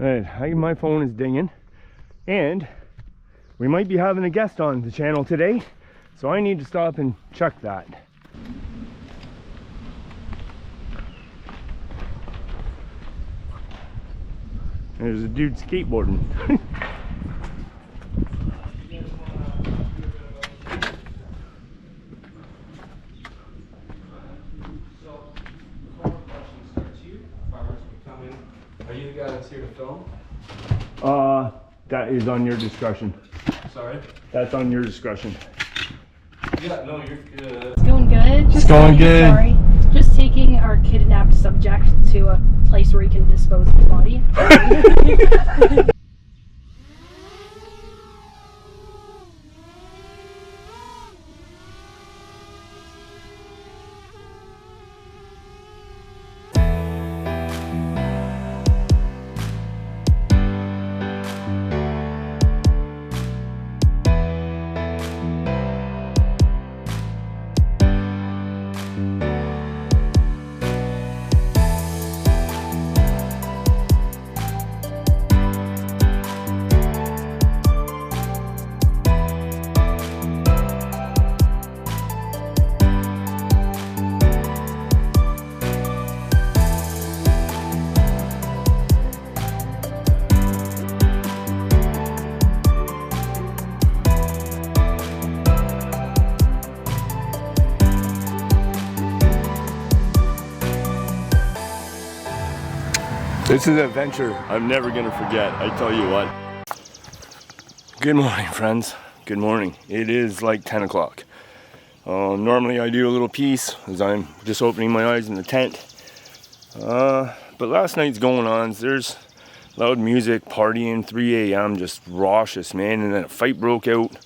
Right, my phone is dinging, and we might be having a guest on the channel today, so I need to stop and check that. There's a dude skateboarding. Are you the guy that's here to film? That is on your discretion. Sorry? That's on your discretion. Yeah, no, you're good. It's going good. It's going good. Sorry. Just taking our kidnapped subject to a place where he can dispose of the body. This is an adventure I'm never gonna forget, I tell you what. Good morning, friends. Good morning. It is like 10 o'clock. Normally I do a little piece as I'm just opening my eyes in the tent. But last night's going on. There's loud music, partying, 3 a.m., just raucous, man. And then a fight broke out.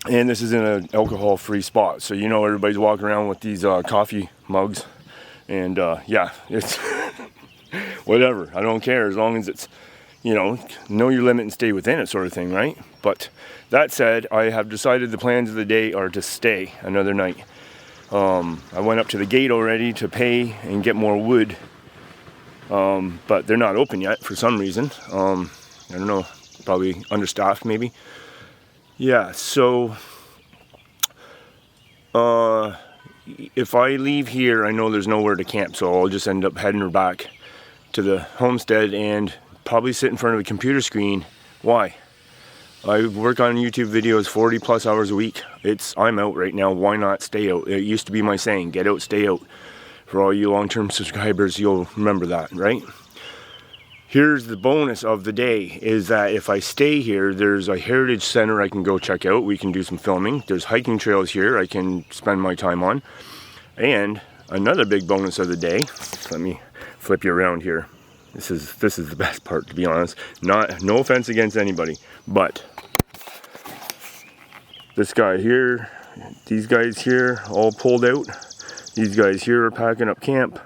And this is in an alcohol-free spot. So, you know, everybody's walking around with these coffee mugs. And yeah, it's whatever. I don't care as long as it's, you know your limit and stay within it sort of thing, right? But that said, I have decided the plans of the day are to stay another night. I went up to the gate already to pay and get more wood. But they're not open yet for some reason. I don't know, probably understaffed maybe. Yeah, so if I leave here, I know there's nowhere to camp, so I'll just end up heading back to the homestead and probably sit in front of a computer screen. Why? I work on YouTube videos 40 plus hours a week. I'm out right now. Why not stay out? It used to be my saying, get out, stay out. For all you long-term subscribers, you'll remember that, right? Here's the bonus of the day, is that if I stay here, there's a heritage center I can go check out. We can do some filming. There's hiking trails here I can spend my time on. And another big bonus of the day, let me flip you around here. This is the best part, to be honest. No offense against anybody, but this guy here, these guys here, all pulled out. These guys here are packing up camp.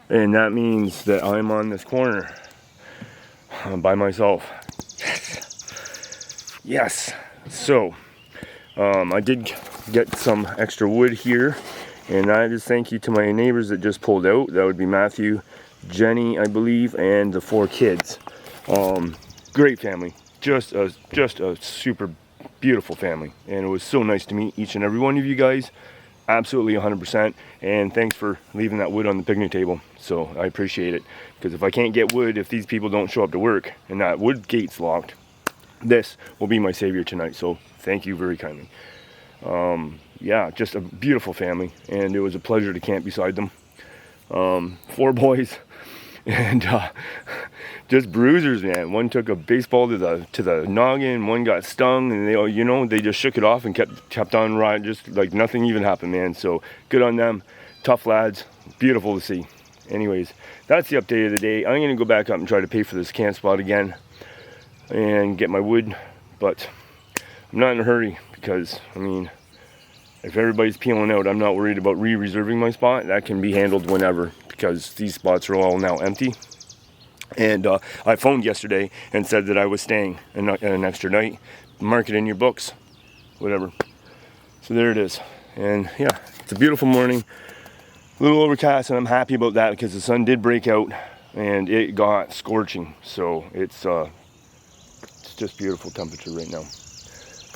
And that means that I'm on this corner by myself. Yes. So, I did get some extra wood here. And that is thank you to my neighbors that just pulled out. That would be Matthew, Jenny, I believe, and the 4 kids. Great family. Just a super beautiful family. And it was so nice to meet each and every one of you guys. Absolutely 100%, and thanks for leaving that wood on the picnic table. So I appreciate it, because if I can't get wood, if these people don't show up to work and that wood gate's locked, this will be my savior tonight. So thank you very kindly. Yeah, just a beautiful family, and it was a pleasure to camp beside them. 4 boys, and just bruisers, man. One took a baseball to the noggin, one got stung, and they just shook it off and kept on riding, just like nothing even happened, man. So good on them, tough lads, beautiful to see. Anyways, that's the update of the day. I'm gonna go back up and try to pay for this camp spot again and get my wood, but I'm not in a hurry, because I mean, if everybody's peeling out, I'm not worried about re-reserving my spot. That can be handled whenever, because these spots are all now empty. And I phoned yesterday and said that I was staying an extra night. Mark it in your books, whatever. So there it is. And yeah, it's a beautiful morning. A little overcast, and I'm happy about that, because the sun did break out. and it got scorching. So it's just beautiful temperature right now.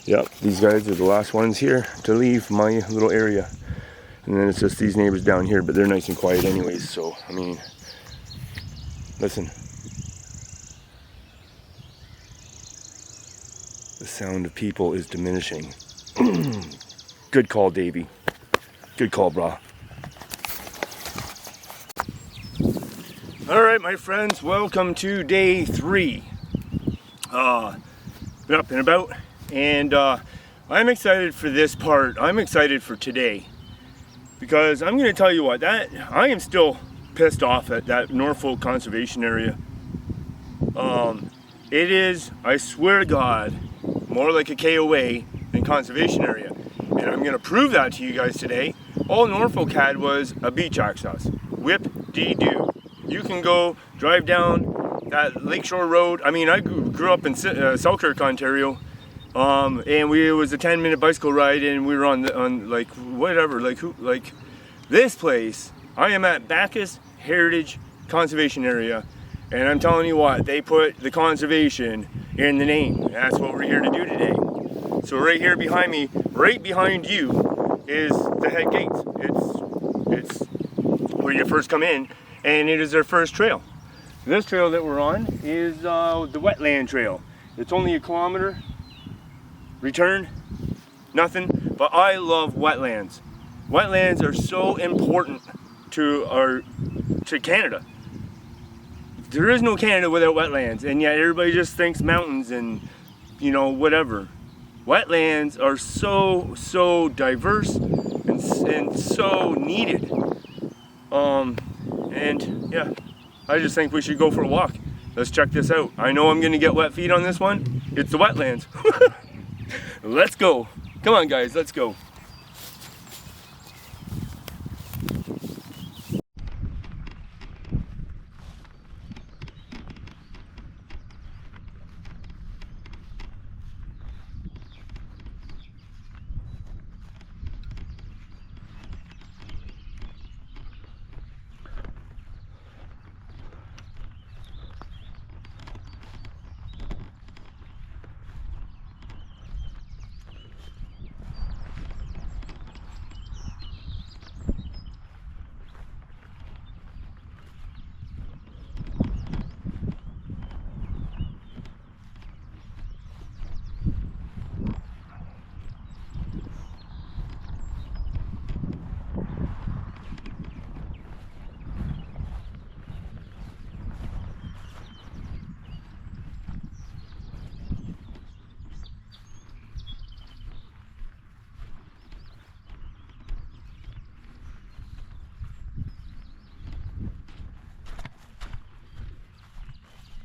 Yep, these guys are the last ones here to leave my little area. And then it's just these neighbors down here, but they're nice and quiet anyways. So, I mean, listen. The sound of people is diminishing. Good call, Davey. Good call, brah. All right, my friends, welcome to day 3. Been up and about, and I'm excited for this part. I'm excited for today, because I'm going to tell you what, that I am still pissed off at that Norfolk Conservation Area. It is, I swear to God, more like a KOA than Conservation Area. And I'm going to prove that to you guys today. All Norfolk had was a beach access. Whip-dee-doo. You can go drive down that Lakeshore Road. I mean, I grew up in Selkirk, Ontario. And it was a 10-minute bicycle ride, and we were on like whatever, like this place. I am at Bacchus Heritage Conservation Area, and I'm telling you what, they put the conservation in the name. That's what we're here to do today. So right here behind me, right behind you, is the head gate. It's where you first come in, and it is their first trail. This trail that we're on is the Wetland Trail. It's only 1 kilometer. Return, nothing, but I love wetlands. Wetlands are so important to Canada. There is no Canada without wetlands, and yet everybody just thinks mountains and, you know, whatever. Wetlands are so diverse and so needed. And yeah, I just think we should go for a walk. Let's check this out. I know I'm gonna get wet feet on this one. It's the wetlands. Let's go. Come on, guys, let's go.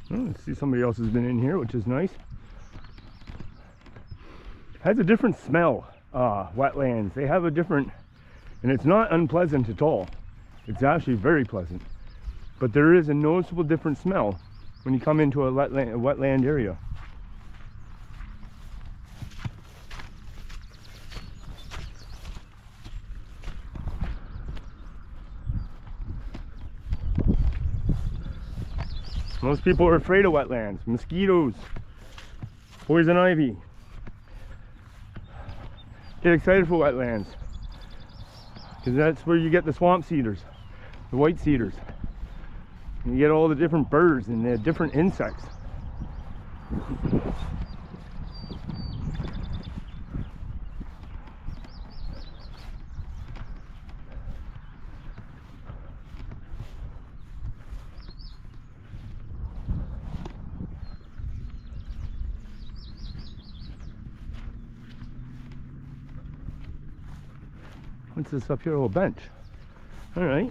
Oh, see, somebody else has been in here, which is nice. Has a different smell, wetlands. They have a different, and it's not unpleasant at all. It's actually very pleasant. But there is a noticeable different smell when you come into a wetland area. Most people are afraid of wetlands, mosquitoes, poison ivy. Get excited for wetlands, because that's where you get the swamp cedars, the white cedars. And you get all the different birds and the different insects. What's this up here? Oh, a bench. All right.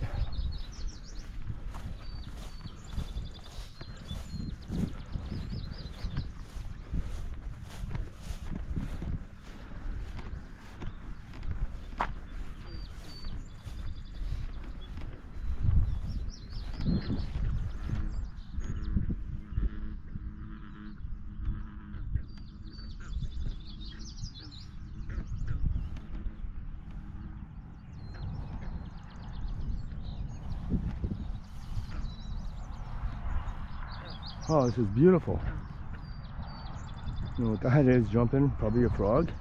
Oh, this is beautiful. You know what that is jumping? Probably a frog.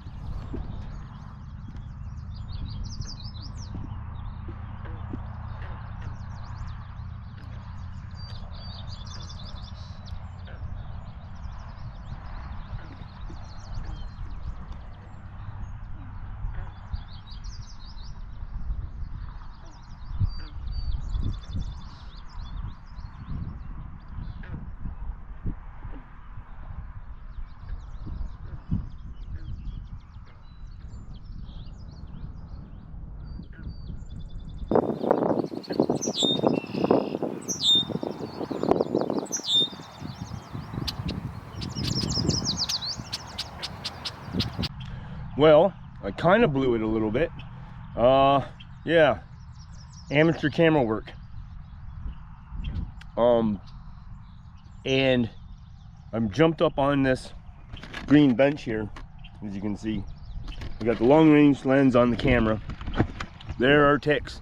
Well, I kind of blew it a little bit. Yeah, amateur camera work. And I'm jumped up on this green bench here, as you can see. I got the long range lens on the camera. There are ticks.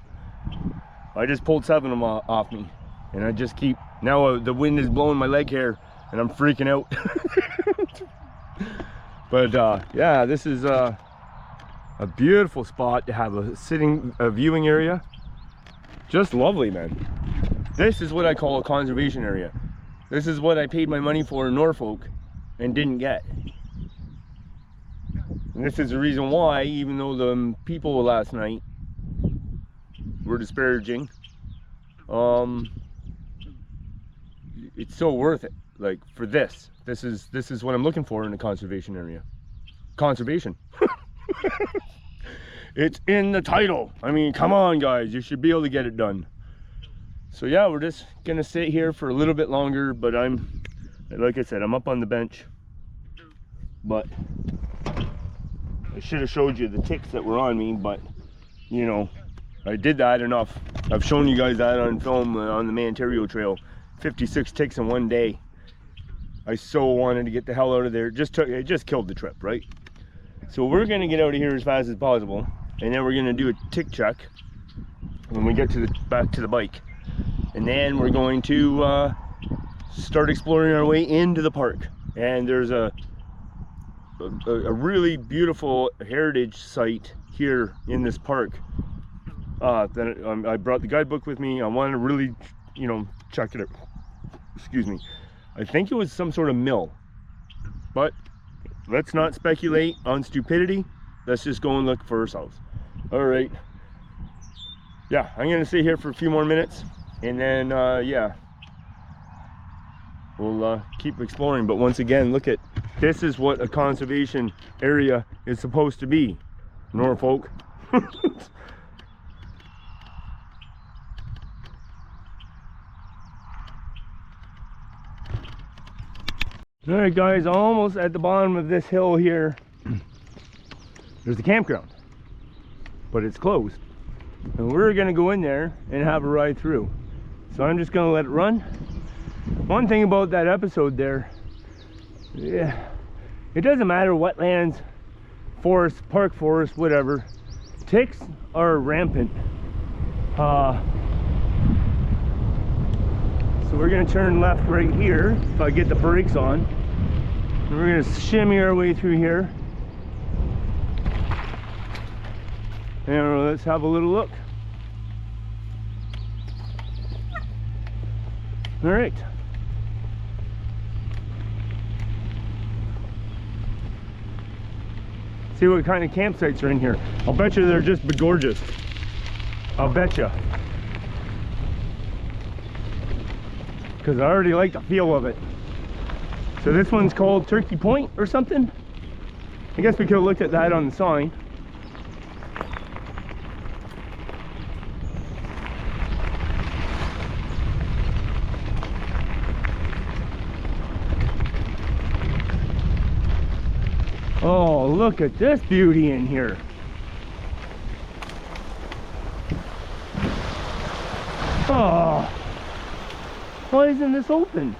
I just pulled 7 of them off me, and I just keep, now the wind is blowing my leg hair and I'm freaking out. But yeah, this is a beautiful spot to have a viewing area. Just lovely, man. This is what I call a conservation area. This is what I paid my money for in Norfolk and didn't get. And this is the reason why, even though the people last night were disparaging, it's so worth it. Like, for this is what I'm looking for in a conservation area. Conservation. It's in the title. I mean, come on guys, you should be able to get it done. So yeah, we're just gonna sit here for a little bit longer, but like I said, I'm up on the bench. But I should have showed you the ticks that were on me, but you know, I did that enough. I've shown you guys that on film on the Manterio Trail. 56 ticks in one day. I so wanted to get the hell out of there. It just killed the trip, right? So we're gonna get out of here as fast as possible, and then we're gonna do a tick check when we get to back to the bike, and then we're going to start exploring our way into the park. And there's a really beautiful heritage site here in this park that I brought the guidebook with me. I wanted to really, you know, check it out. Excuse me. I think it was some sort of mill, but let's not speculate on stupidity. Let's just go and look for ourselves. All right. Yeah, I'm gonna sit here for a few more minutes, and then yeah, we'll keep exploring. But once again, look at this. Is what a conservation area is supposed to be, Norfolk. All right guys, almost at the bottom of this hill here. There's a campground, but it's closed, and we're gonna go in there and have a ride through. So I'm just gonna let it run. One thing about that episode there, yeah, it doesn't matter wetlands, forest, park forest, whatever, ticks are rampant. So we're gonna turn left right here if I get the brakes on. And we're gonna shimmy our way through here. And let's have a little look. All right. See what kind of campsites are in here. I'll bet you they're just gorgeous. I'll bet you. Because I already like the feel of it. So this one's called Turkey Point or something. I guess we could have looked at that on the sign. Oh, look at this beauty in here. Oh, why isn't this open?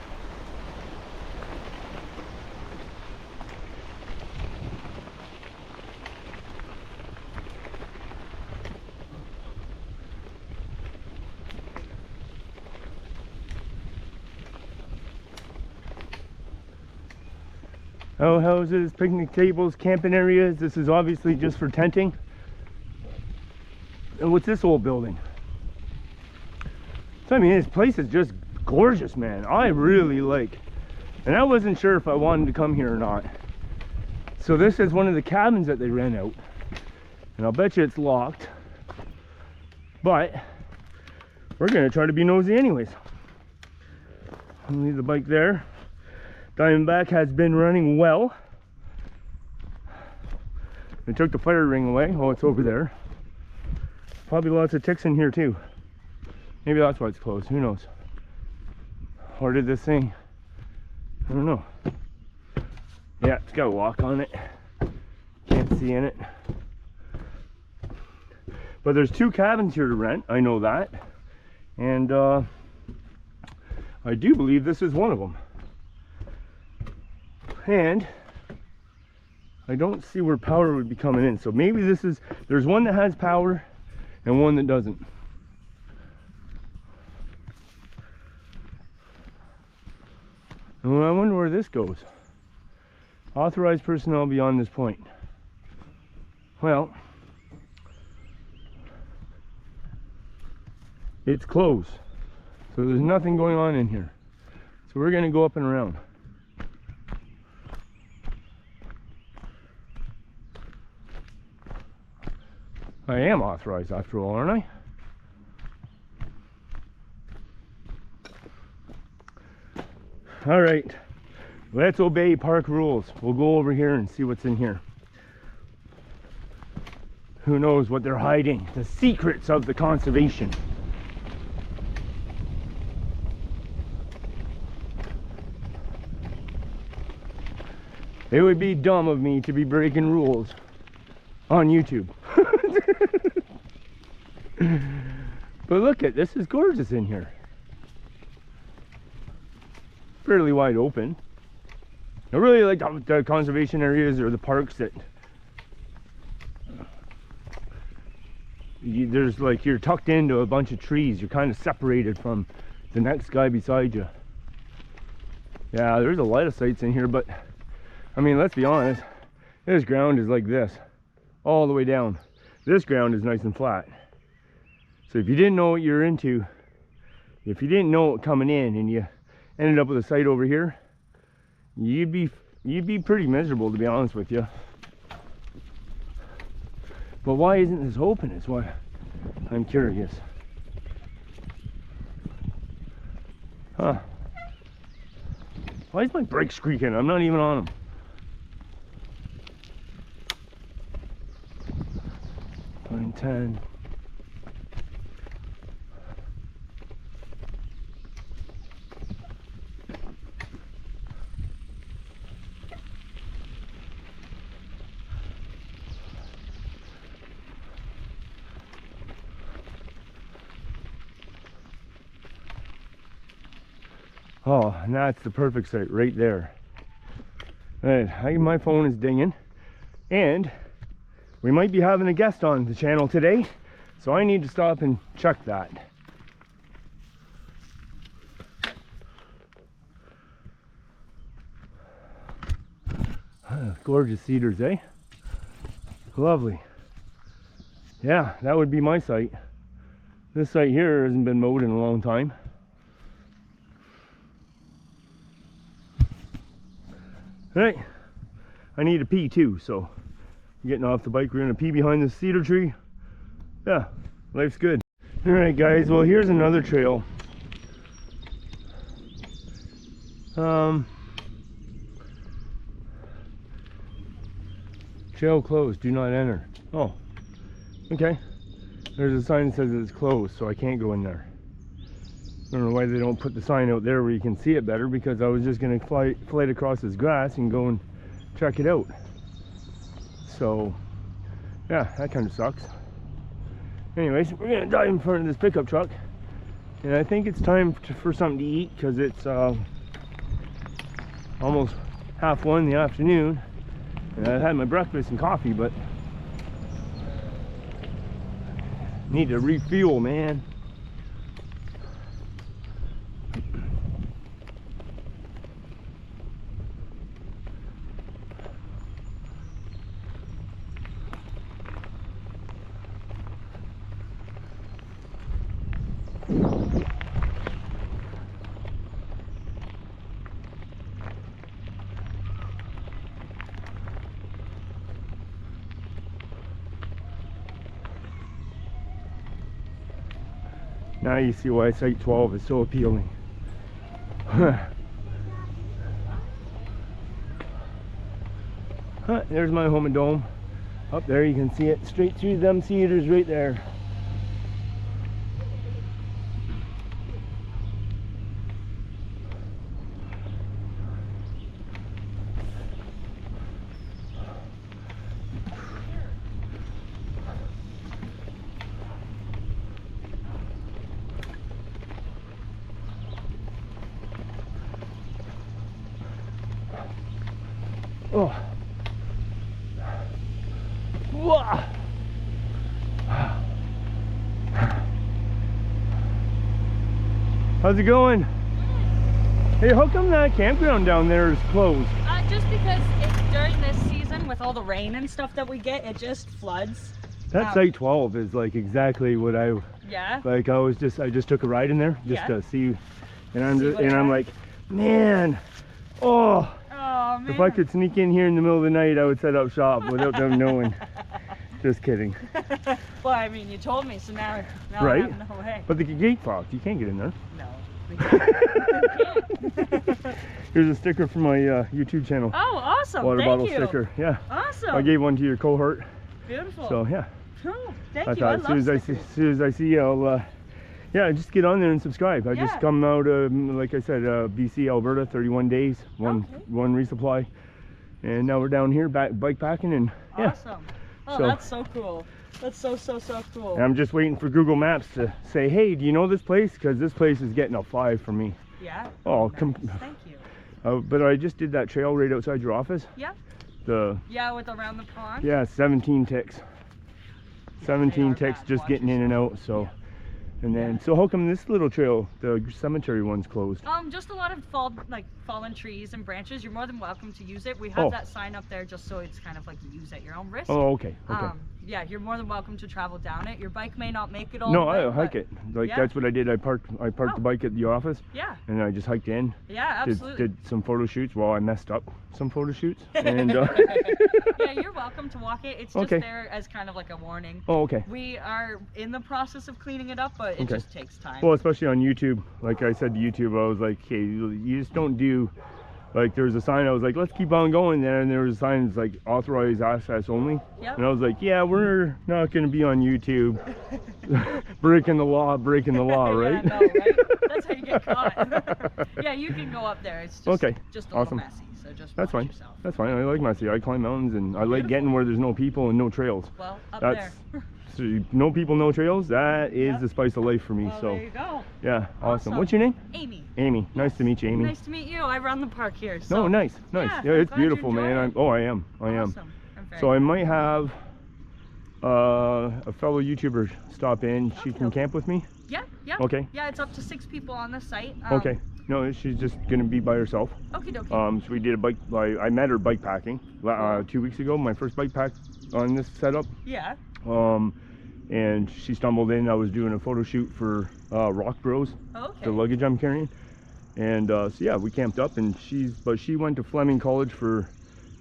Outhouses, picnic tables, camping areas. This is obviously just for tenting. And what's this old building? So I mean, this place is just gorgeous, man. I really like. And I wasn't sure if I wanted to come here or not. So this is one of the cabins that they rent out. And I'll bet you it's locked. But we're gonna try to be nosy anyways. I'll leave the bike there. Diamondback has been running well. They took the fire ring away. Oh, it's over there. Probably lots of ticks in here too. Maybe that's why it's closed. Who knows? Or did this thing? I don't know. Yeah, it's got a lock on it. Can't see in it. But there's 2 cabins here to rent. I know that. And I do believe this is one of them. And I don't see where power would be coming in. So maybe this is, there's one that has power and one that doesn't. And I wonder where this goes. Authorized personnel beyond this point. Well, it's closed. So there's nothing going on in here. So we're going to go up and around. I am authorized after all, aren't I? All right, let's obey park rules. We'll go over here and see what's in here. Who knows what they're hiding? The secrets of the conservation. It would be dumb of me to be breaking rules on YouTube. But look at this, is gorgeous in here. Fairly wide open. I really like the conservation areas or the parks that there's like, you're tucked into a bunch of trees. You're kind of separated from the next guy beside you. Yeah, there's a lot of sites in here, but I mean, let's be honest, this ground is like this all the way down. This ground is nice and flat. So if you didn't know what you're into, if you didn't know it coming in and you ended up with a site over here, you'd be pretty miserable, to be honest with you. But why isn't this open is what I'm curious. Huh. Why is my brake squeaking? I'm not even on them. 910. Oh, and that's the perfect site right there. Right, my phone is dinging, and we might be having a guest on the channel today, so I need to stop and check that. Gorgeous cedars, eh? Lovely. Yeah, that would be my site. This site here hasn't been mowed in a long time. Right, I need to pee too, so I'm getting off the bike. We're gonna pee behind this cedar tree. Yeah, life's good. All right, guys, well, here's another trail. Trail closed, do not enter. Oh, okay. There's a sign that says it's closed, so I can't go in there. I don't know why they don't put the sign out there where you can see it better, because I was just going to flight across this grass and go and check it out. So, yeah, that kind of sucks. Anyways, we're going to dive in front of this pickup truck. And I think it's time for something to eat, because it's almost 1:30 in the afternoon. And I had my breakfast and coffee, but need to refuel, man. Now you see why Site 12 is so appealing. There's my home and dome. Up there you can see it straight through them cedars right there. Oh. Whoa. How's it going? Hey, how come that campground down there is closed? Just because it's during this season with all the rain and stuff that we get, it just floods. That Site 12 is like exactly what I like. I just took a ride in there just to see, and I'm like, man, oh man. If I could sneak in here in the middle of the night, I would set up shop without them knowing. Just kidding. Well, I mean, you told me, so now right? I have no way. But the gate's locked. You can't get in there. No, we can't. Here's a sticker for my YouTube channel. Oh, awesome! Water Thank bottle you. sticker. Yeah. Awesome. I gave one to your cohort. Beautiful. So yeah. Cool. Thank I you. thought as soon as I see you, I'll yeah, just get on there and subscribe. I just come out like I said, BC, Alberta, 31 days, one resupply, and now we're down here bike packing, and yeah. Awesome. Oh, so, that's so cool. That's so cool. And I'm just waiting for Google Maps to say, hey, do you know this place? Because this place is getting a 5 from me. Yeah. Oh, nice. Thank you. But I just did that trail right outside your office. Yeah. With around the pond. Yeah, 17 ticks. 17 ticks just getting in and out. So. And then, so how come this little trail, the cemetery one's closed? Just a lot of fallen trees and branches. You're more than welcome to use it. We have that sign up there just so it's kind of like use at your own risk. Oh, okay. Okay. Yeah, you're more than welcome to travel down it. Your bike may not make it all. No, I hike it. Like that's what I did. I parked the bike at the office. Yeah. And I just hiked in. Yeah, absolutely. Did some photo shoots. Well, I messed up some photo shoots. And yeah, you're welcome to walk it. It's just there as kind of like a warning. Oh, okay. We are in the process of cleaning it up, but it just takes time. Well, especially on YouTube. Like I said to YouTube, I was like, hey, you just don't do. Like there was a sign, I was like, let's keep on going there, and there was a sign that's like authorized access only. Yep. And I was like, yeah, we're not going to be on YouTube breaking the law, right? Yeah, no, right? That's how you get caught. Yeah, you can go up there. It's just, just a little messy, so just watch yourself. That's fine. I like messy. I climb mountains, and I like getting where there's no people and no trails. Well, there. So no people, no trails. That is the spice of life for me. Well, so there you go. Yeah, awesome. What's your name? Amy. Amy. Nice to meet you, Amy. Nice to meet you. I run the park here. So. Oh, nice. Yeah, it's beautiful, man. I am. Awesome. So I might have a fellow YouTuber stop in. She can camp with me. Yeah. Okay. Yeah, it's up to 6 people on the site. Okay. No, she's just gonna be by herself. Okay. So we did a bike. I met her bike packing 2 weeks ago. My first bike pack on this setup. Yeah. And she stumbled in. I was doing a photo shoot for Rock Bros, the luggage I'm carrying, and so yeah, we camped up. And she went to Fleming College for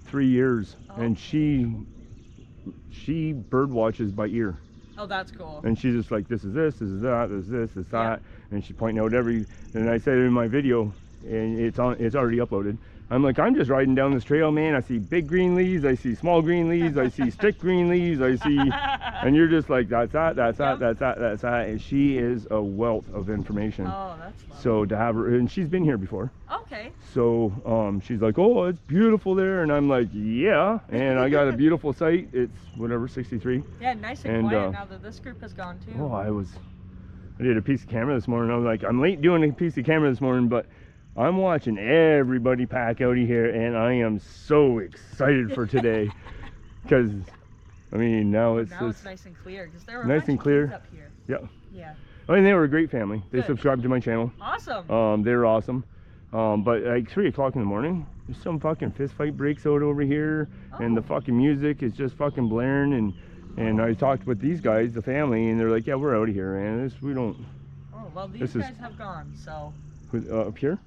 3 years, and she bird watches by ear. Oh, that's cool. And she's just like, this is this is that, this is this is that, and she's pointing out every. And I said it in my video, and it's already uploaded. I'm like, I'm just riding down this trail, man. I see big green leaves, I see small green leaves, I see stick green leaves, I see, and you're just like, that's that. And she is a wealth of information. Oh, that's lovely. So to have her, and she's been here before. Okay. So she's like, oh, it's beautiful there, and I'm like, yeah. And I got a beautiful site. It's whatever, 63. Yeah, nice and quiet now that this group has gone too. Oh, I did a piece of camera this morning. I was like, I'm late doing a piece of camera this morning, but I'm watching everybody pack out of here, and I am so excited for today. Because, I mean, now it's nice and clear. Because there were nice and clear up here. Yeah. I mean, they were a great family. They subscribed to my channel. Awesome. They're awesome. But like 3 o'clock in the morning, there's some fucking fist fight breaks out over here, and the fucking music is just fucking blaring. And I talked with these guys, the family, and they're like, yeah, we're out of here, man. We don't. Oh well, these guys have gone. So. Up here?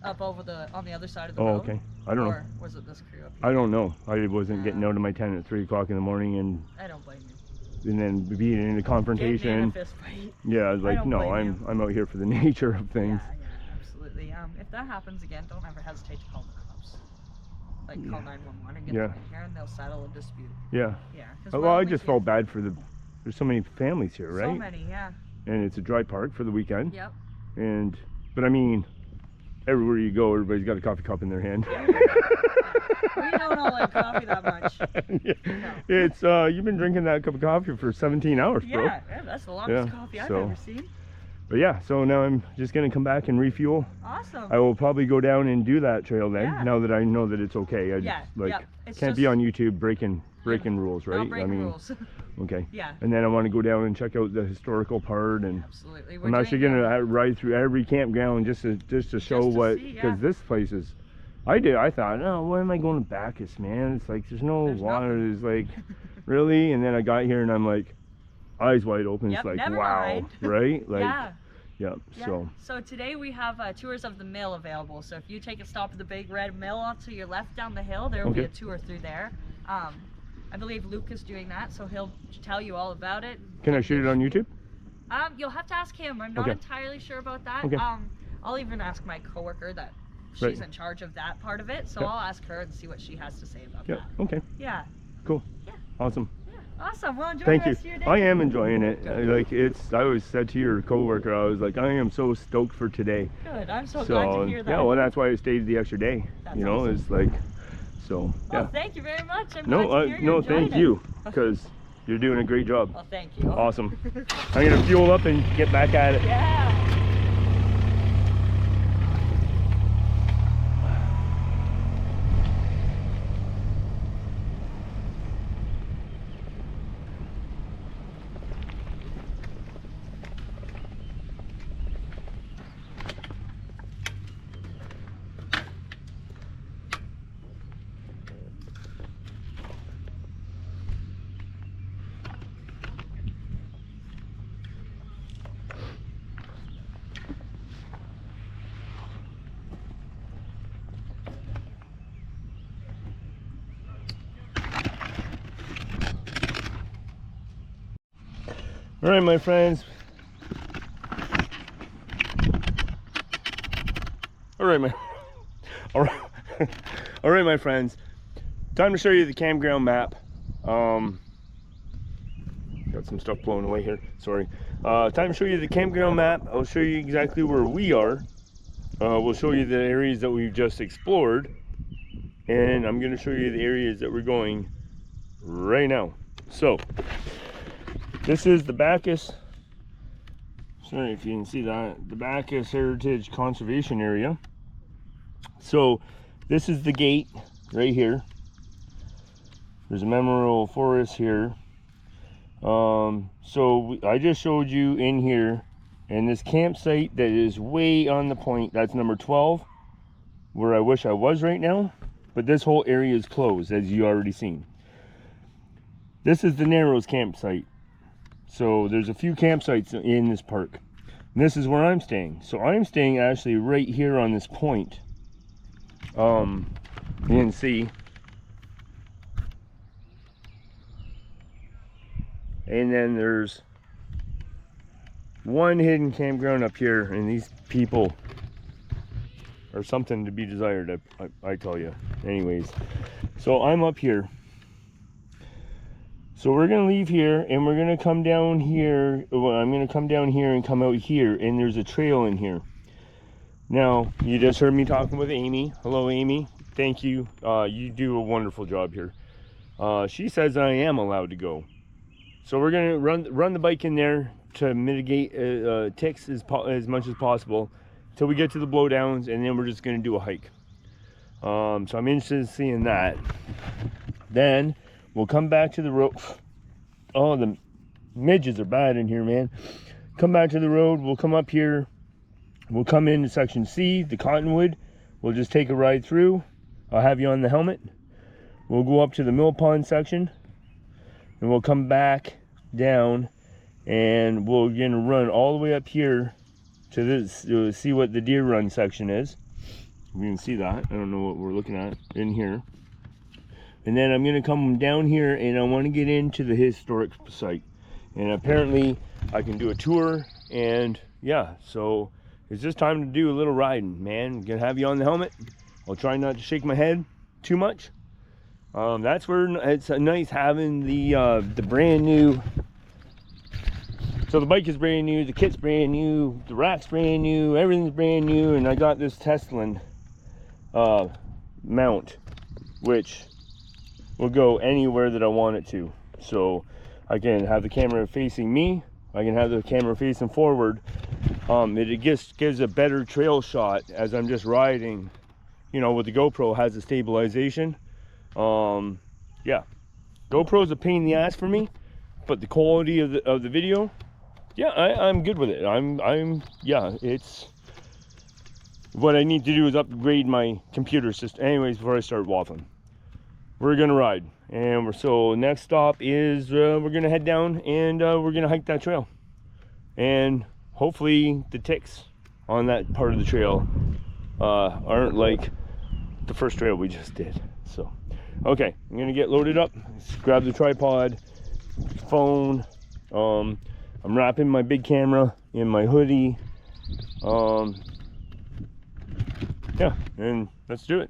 Up over on the other side of the road. Oh, okay. I don't know. Or was it this crew up here? I don't know. I wasn't getting out of my tent at 3 o'clock in the morning, and I don't blame you. and then being in a confrontation. Getting in a fist fight. Yeah, I was like, don't no, blame I'm out here for the nature of things. Yeah, absolutely. If that happens again, don't ever hesitate to call the cops. Like, call 911 and get them in here, and they'll settle a dispute. Yeah. Yeah. Well, I just felt bad for there's so many families here, right? So many, yeah. And it's a dry park for the weekend. Yep. But I mean, everywhere you go, everybody's got a coffee cup in their hand. Yeah. We don't all like coffee that much. Yeah. No. It's you've been drinking that cup of coffee for 17 hours, bro. Yeah, that's the longest coffee I've ever seen. But yeah, so now I'm just gonna come back and refuel. Awesome. I will probably go down and do that trail then. Now that I know that it's okay. I just can't be on YouTube breaking rules, right? Not breaking rules. Okay. Yeah. And then I want to go down and check out the historical part, and absolutely. I'm actually gonna ride through every campground just to show what, because this place is. I thought, oh, why am I going to Bacchus, man? It's like there's no water. It's like, really? And then I got here and I'm like, eyes wide open. It's like, wow, right? Like, yeah. So today we have tours of the mill available. So if you take a stop at the Big Red Mill onto your left down the hill, there will be a tour through there. I believe Luke is doing that, so he'll tell you all about it. Can I shoot it on YouTube? You'll have to ask him. I'm not entirely sure about that. I'll even ask my coworker that she's in charge of that part of it, so I'll ask her and see what she has to say about that. Okay. Yeah. Cool. Yeah. Awesome. Yeah. Awesome. Well, enjoy Thank the you. rest of your day. I am enjoying it. Like I always said to your coworker, I was like, I am so stoked for today. Good. I'm so glad to hear that. Yeah. Well, that's why I stayed the extra day. That's awesome. It's like, so yeah. Well, thank you very much. I'm glad to hear no, thank you, because you're doing a great job. Well, thank you. Awesome. I'm gonna fuel up and get back at it. Yeah. All right, my friends. All right, my friends. Time to show you the campground map. Got some stuff blowing away here. Sorry. Time to show you the campground map. I'll show you exactly where we are. We'll show you the areas that we've just explored, and I'm going to show you the areas that we're going right now. So. This is the Bacchus, sorry if you can see that, the Bacchus Heritage Conservation Area. So this is the gate right here. There's a memorial forest here. So I just showed you in here, and this campsite that is way on the point, that's number 12, where I wish I was right now, but this whole area is closed, as you already seen. This is the Narrows campsite. So there's a few campsites in this park. And this is where I'm staying. So I'm staying actually right here on this point. You can see. And then there's one hidden campground up here, and these people are something to be desired, I tell you. Anyways, so I'm up here. So we're gonna leave here and we're gonna come down here. Well, I'm gonna come down here and come out here, and there's a trail in here. Now, you just heard me talking with Amy. Hello, Amy. Thank you. You do a wonderful job here. She says I am allowed to go. So we're gonna run the bike in there to mitigate ticks as much as possible till we get to the blowdowns, and then we're just gonna do a hike. So I'm interested in seeing that. Then we'll come back to the road. Oh, the midges are bad in here, man. Come back to the road. We'll come up here. We'll come into section C, the Cottonwood. We'll just take a ride through. I'll have you on the helmet. We'll go up to the Mill Pond section, and we'll come back down, and we're gonna run all the way up here to this to see what the deer run section is. You can see that. I don't know what we're looking at in here. And then I'm gonna come down here, and I want to get into the historic site. and apparently I can do a tour. And yeah, so it's just time to do a little riding, man. I'm gonna have you on the helmet. I'll try not to shake my head too much. That's where it's nice having the brand new. So the bike is brand new, the kit's brand new, the rack's brand new, everything's brand new, and I got this Tesla mount, which will go anywhere that I want it to. So I can have the camera facing me, I can have the camera facing forward. It just gives a better trail shot as I'm just riding. You know, with the GoPro, has the stabilization. Yeah, GoPro's a pain in the ass for me, but the quality of the video, yeah, I'm good with it. Yeah, it's what I need to do is upgrade my computer system. Anyways, before I start waffling, we're gonna ride, and so next stop is we're gonna head down and we're gonna hike that trail, and hopefully the ticks on that part of the trail aren't like the first trail we just did. So okay, I'm gonna get loaded up. Let's grab the tripod, phone. I'm wrapping my big camera in my hoodie. Yeah, and let's do it.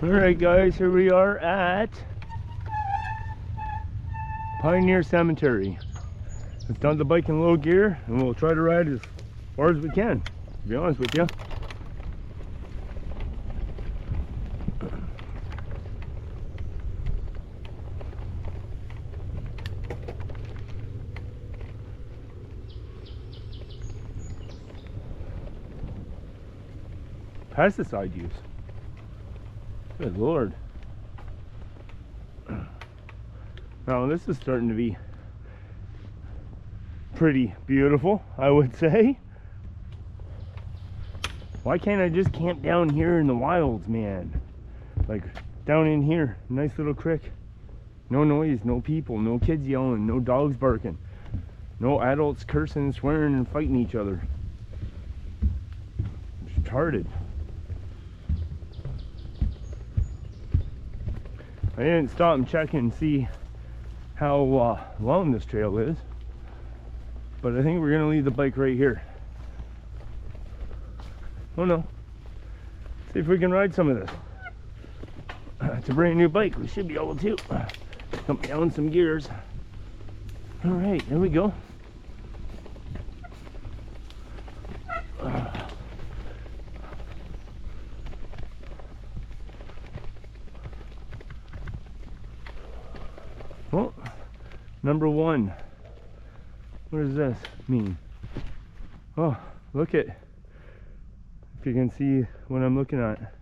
All right, guys, here we are at Pioneer Cemetery. Let's dump the bike in low gear and we'll try to ride as far as we can, to be honest with you. Pesticide use. Good Lord. Now this is starting to be pretty beautiful, I would say. Why can't I just camp down here in the wilds, man? Like down in here, nice little creek. No noise, no people, no kids yelling, no dogs barking, no adults cursing, swearing, and fighting each other. It's retarded. I didn't stop and check and see how long this trail is, but I think we're gonna leave the bike right here. Oh no, see if we can ride some of this. It's a brand new bike, we should be able to come down some gears. All right, there we go. Oh, number one. What does this mean? Oh, look at, if you can see what I'm looking at.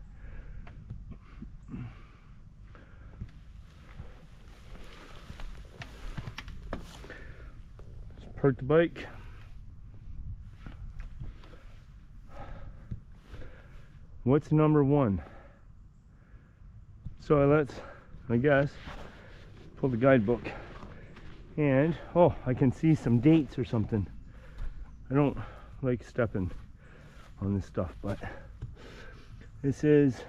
Let's park the bike. What's number one? So let's, I guess, pull the guidebook, and oh, I can see some dates or something. I don't like stepping on this stuff, but this is,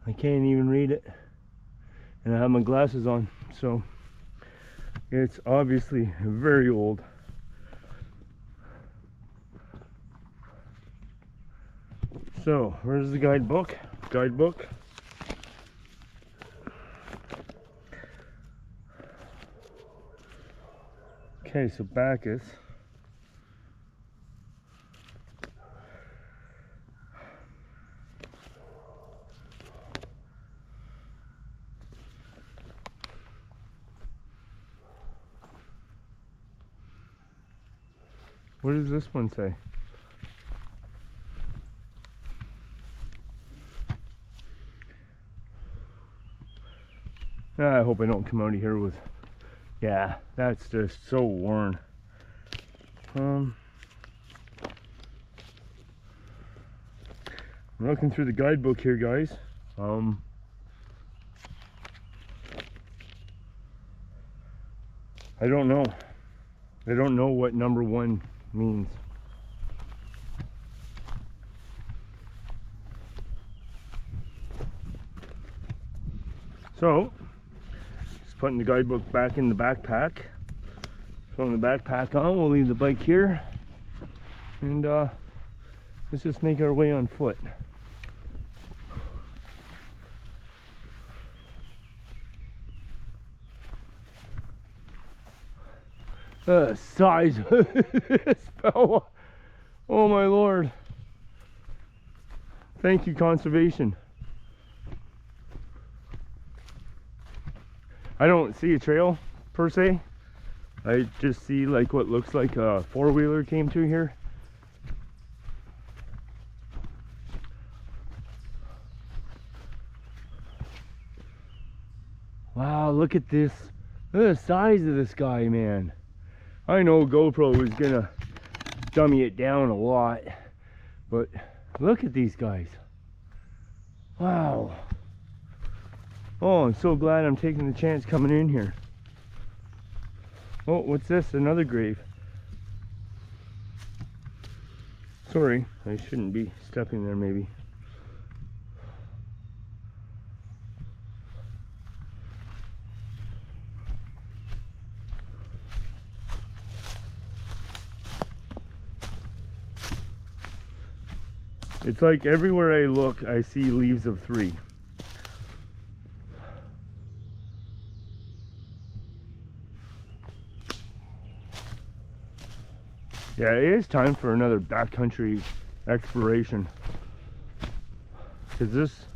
I can't even read it, and I have my glasses on, so it's obviously very old. So where's the guidebook? Okay, so Bacchus. What does this one say? I hope I don't come out of here with, yeah, that's just so worn. I'm looking through the guidebook here, guys. I don't know. I don't know what number 1 means. So, just putting the guidebook back in the backpack. Throwing the backpack on, we'll leave the bike here. And let's just make our way on foot. The size of this fella. Oh my lord. Thank you, Conservation. I don't see a trail per se. I just see like what looks like a four-wheeler came through here. Wow, look at this. Look at the size of this guy, man. I know GoPro is gonna dummy it down a lot, but look at these guys. Wow. Oh, I'm so glad I'm taking the chance coming in here. Oh, what's this? Another grave. Sorry, I shouldn't be stepping there maybe. It's like everywhere I look, I see leaves of 3. Yeah, it is time for another backcountry exploration. Because this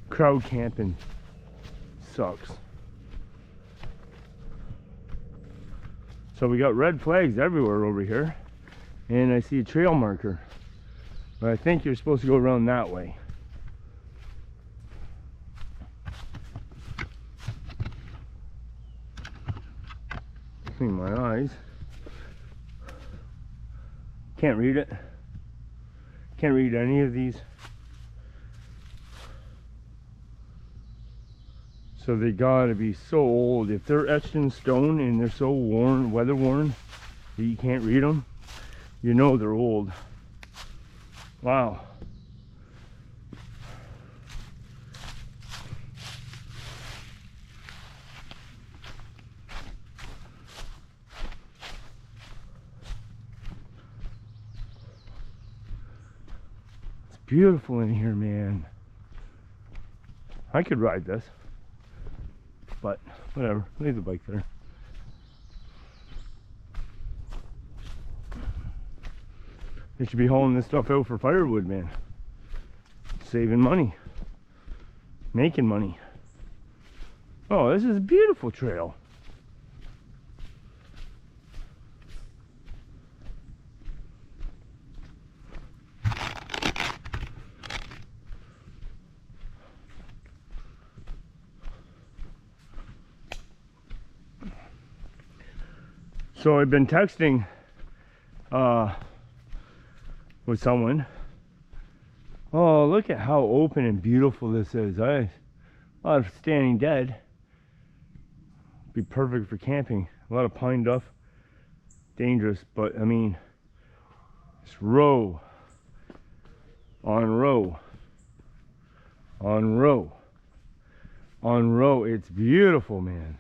crowd camping sucks. So we got red flags everywhere over here. And I see a trail marker. But I think you're supposed to go around that way. Clean my eyes. Can't read it. Can't read any of these. So they gotta be so old. If they're etched in stone and they're so worn, weather worn, that you can't read them, you know they're old. Wow. It's beautiful in here, man. I could ride this, but whatever, leave the bike there. They should be hauling this stuff out for firewood, man. Saving money. Making money. Oh, this is a beautiful trail. So I've been texting with someone. Oh, look at how open and beautiful this is. A lot of standing dead. Be perfect for camping. A lot of pine duff. Dangerous, but I mean, it's row on row on row on row. It's beautiful, man.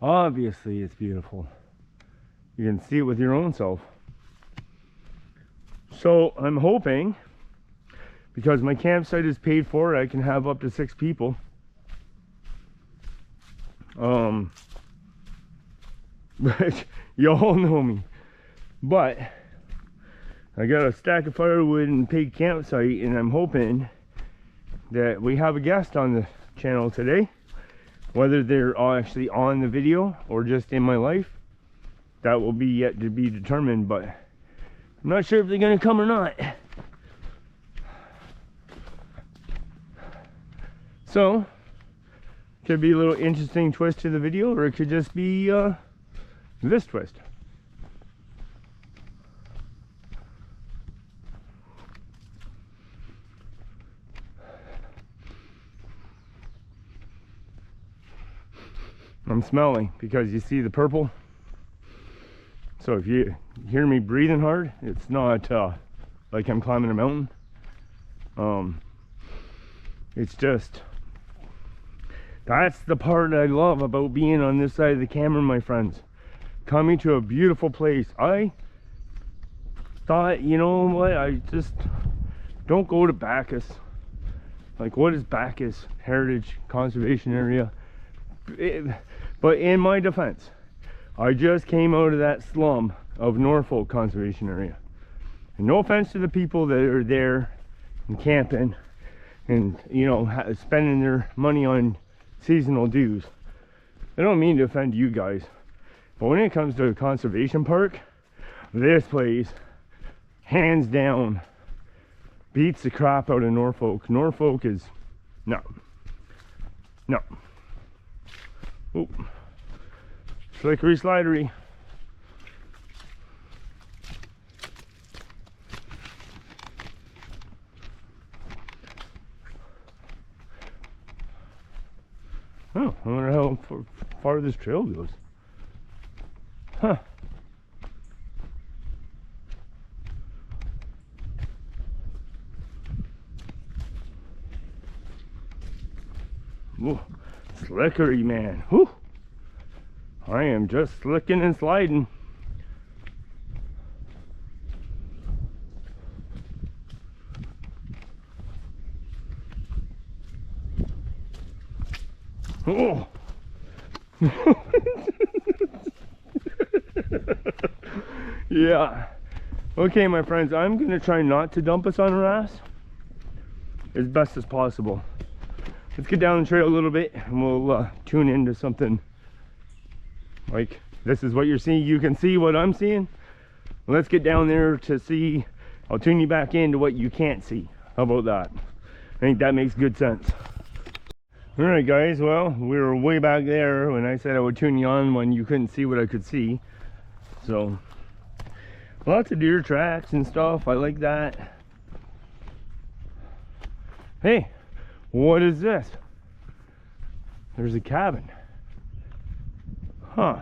Obviously it's beautiful. You can see it with your own self. So I'm hoping, because my campsite is paid for, I can have up to 6 people. But you all know me. But I got a stack of firewood and paid campsite, and I'm hoping that we have a guest on the channel today. Whether they're actually on the video or just in my life, that will be yet to be determined, but I'm not sure if they're gonna come or not. So, could be a little interesting twist to the video, or it could just be this twist. I'm smelling because you see the purple. So if you hear me breathing hard, it's not like I'm climbing a mountain. It's just, that's the part I love about being on this side of the camera, my friends. Coming to a beautiful place. I thought, you know what, I just don't go to Bacchus. Like, what is Bacchus? Heritage Conservation Area. But in my defense, I just came out of that slum of Norfolk Conservation Area. And no offense to the people that are there and camping and, you know, spending their money on seasonal dues. I don't mean to offend you guys. But when it comes to a conservation park, this place, hands down, beats the crap out of Norfolk. Norfolk is, no. Oop. Slickery slidery. Oh, I wonder how far this trail goes. Huh. Whoa, slickery, man. Whew. I am just slicking and sliding. Oh. Yeah. Okay, my friends, I'm gonna try not to dump us on a raft as best as possible. Let's get down the trail a little bit and we'll tune into something like this is what you're seeing. You can see what I'm seeing. Let's get down there to see. I'll tune you back into what you can't see. How about that? I think that makes good sense. All right, guys, well, we were way back there when I said I would tune you on when you couldn't see what I could see. So lots of deer tracks and stuff. I like that. Hey, what is this? There's a cabin. Huh.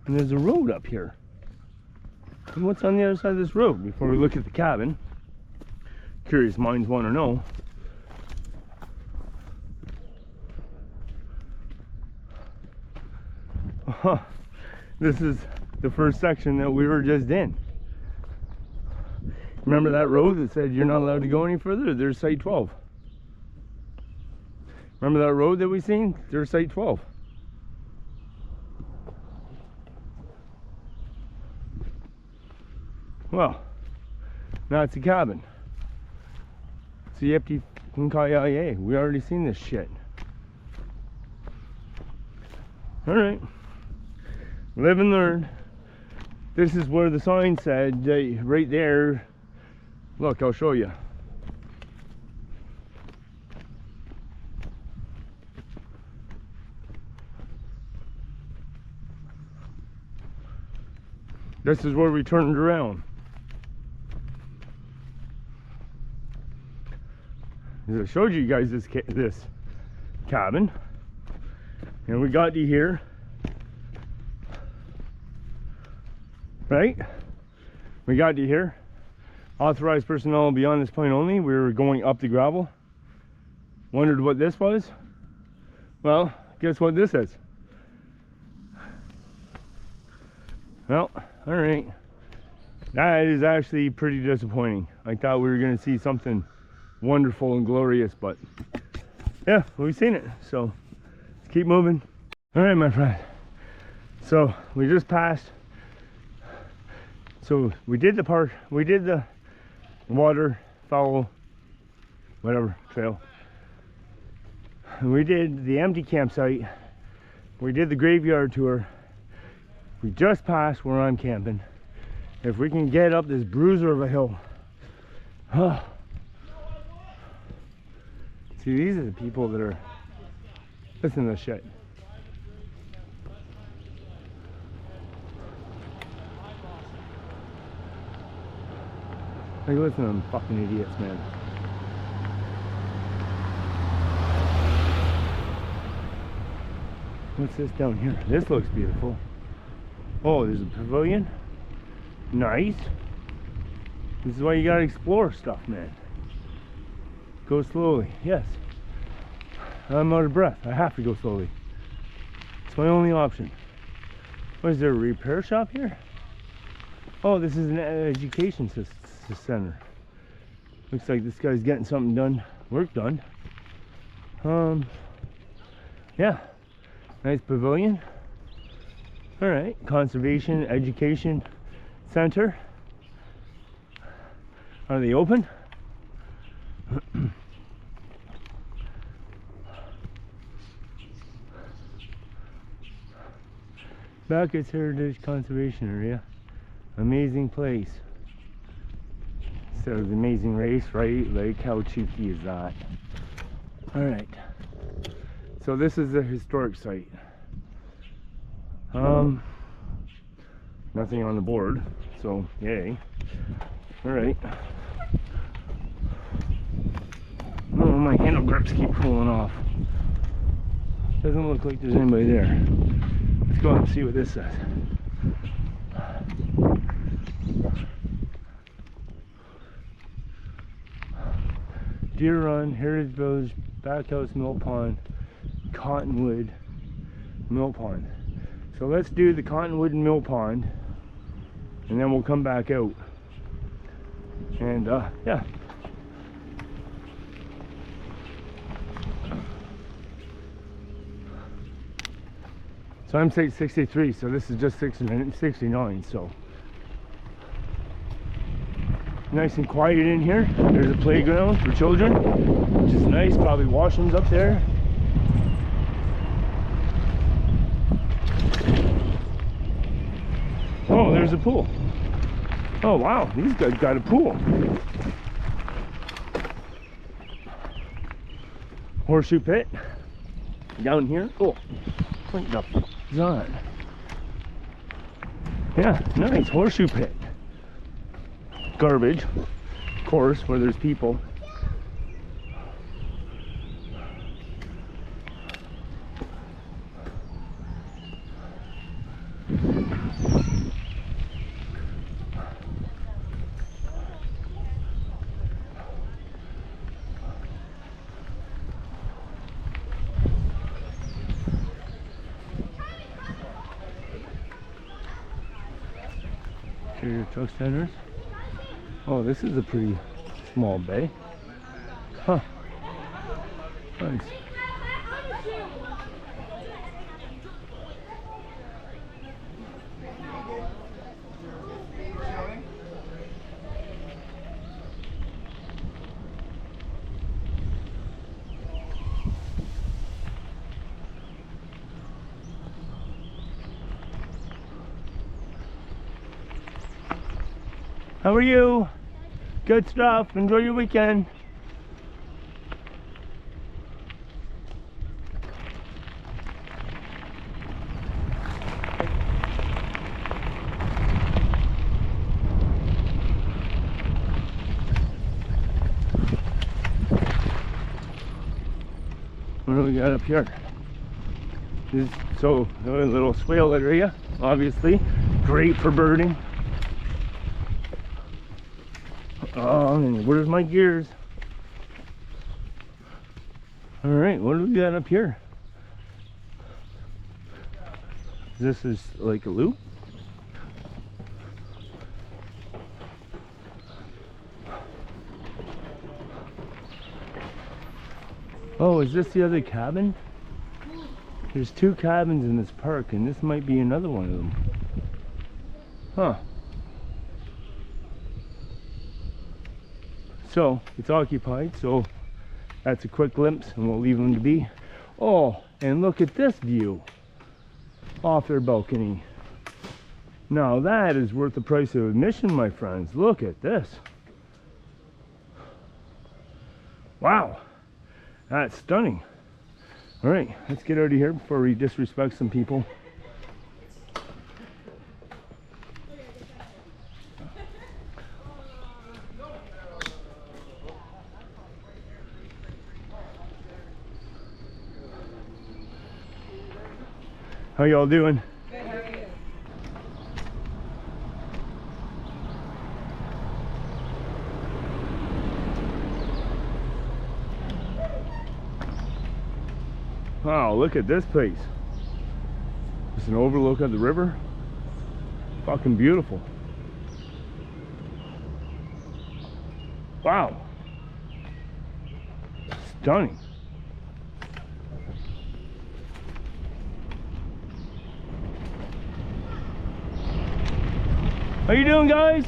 And there's a road up here. And what's on the other side of this road? Before we look at the cabin, curious minds want to know. This is the first section that we were just in. Remember that road that said you're not allowed to go any further? There's site 12. Remember that road that we seen? There's site 12. Well, now it's a cabin. It's the empty Nkaya. We already seen this shit. Alright. Live and learn. This is where the sign said, right there. Look, I'll show you. This is where we turned around. I showed you guys this cabin, and we got to here, right? We got to here. Authorized personnel beyond this point only. We were going up the gravel. Wondered what this was. Well, guess what this is? Well, all right. That is actually pretty disappointing. I thought we were going to see something wonderful and glorious, but yeah, we've seen it. So let's keep moving. All right, my friend. So we just passed. So we did the park. We did the waterfowl, whatever trail. We did the empty campsite. We did the graveyard tour. We just passed where I'm camping. If we can get up this bruiser of a hill. Oh. See, these are the people that are listening to this shit. Like, listen to them fucking idiots, man. What's this down here? This looks beautiful. Oh, there's a pavilion. Nice. This is why you gotta explore stuff, man. Go slowly. Yes. I'm out of breath. I have to go slowly. It's my only option. What is there, a repair shop here? Oh, this is an education center. Looks like this guy's getting something done, work done. Yeah, nice pavilion. All right, Conservation Education Center. Are they open? Beckett's Heritage Conservation Area. Amazing place. So the Amazing Race, right? Like, how cheeky is that? Alright. So this is a historic site. Nothing on the board, so yay. Alright. Oh, my handle grips keep pulling off. Doesn't look like there's anybody there. Let's go out and see what this says. Deer Run, Heritage Village, Backhouse, Mill Pond, Cottonwood, Mill Pond. So let's do the Cottonwood and Mill Pond, and then we'll come back out. And yeah. So I'm site 63, so this is just 69, so. Nice and quiet in here. There's a playground for children, which is nice. Probably washrooms up there. Oh, there's a pool. Oh wow, these guys got a pool. Horseshoe pit down here. Oh, cleaned up. On. Yeah, nice horseshoe pit. Garbage, of course, where there's people. Your truck centers. Oh, this is a pretty small bay. Huh. Nice. How are you? Good stuff. Enjoy your weekend. What do we got up here? This is so a little swale area, obviously. Great for birding. And where's my gears? All right, what do we got up here? This is like a loop. Oh, is this the other cabin? There's two cabins in this park, and this might be another one of them. Huh. So it's occupied, so that's a quick glimpse, and we'll leave them to be. Oh, and look at this view off their balcony. Now that is worth the price of admission, my friends. Look at this. Wow, that's stunning. All right, let's get out of here before we disrespect some people. How y'all doing? Good, how are you? Wow, look at this place. Just an overlook of the river. Fucking beautiful. Wow. Stunning. How you doing, guys?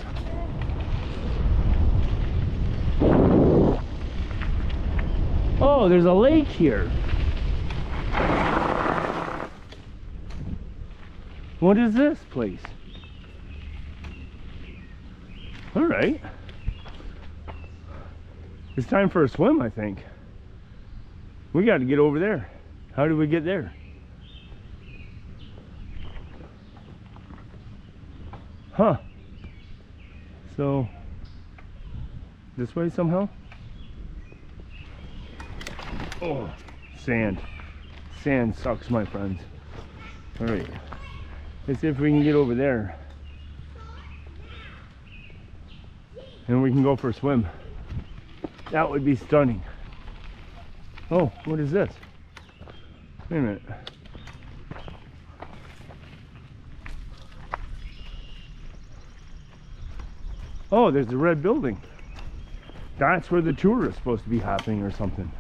Oh, there's a lake here. What is this place? All right. It's time for a swim, I think. We got to get over there. How do we get there? Huh. So, this way somehow? Oh, sand. Sand sucks, my friends. All right. Let's see if we can get over there. And we can go for a swim. That would be stunning. Oh, what is this? Wait a minute. Oh, there's a red building. That's where the tour is supposed to be happening or something.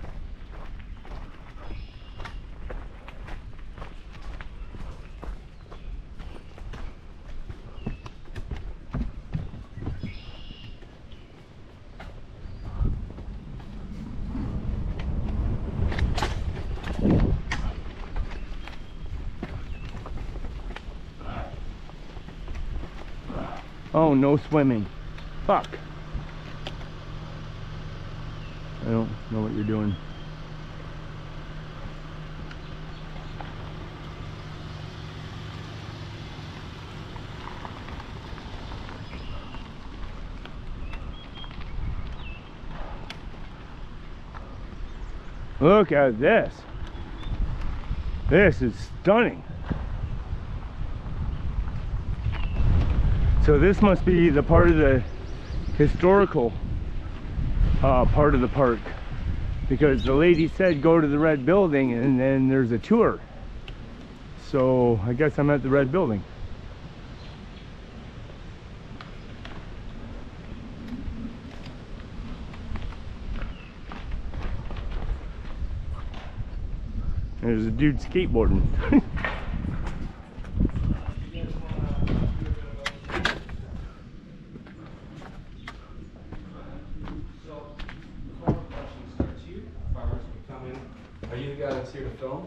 Oh, no swimming. Fuck. I don't know what you're doing. Look at this. This is stunning. So this must be the part of the historical part of the park, because the lady said go to the red building and then there's a tour. So I guess I'm at the red building. There's a dude skateboarding. Are you the guy that's here to film?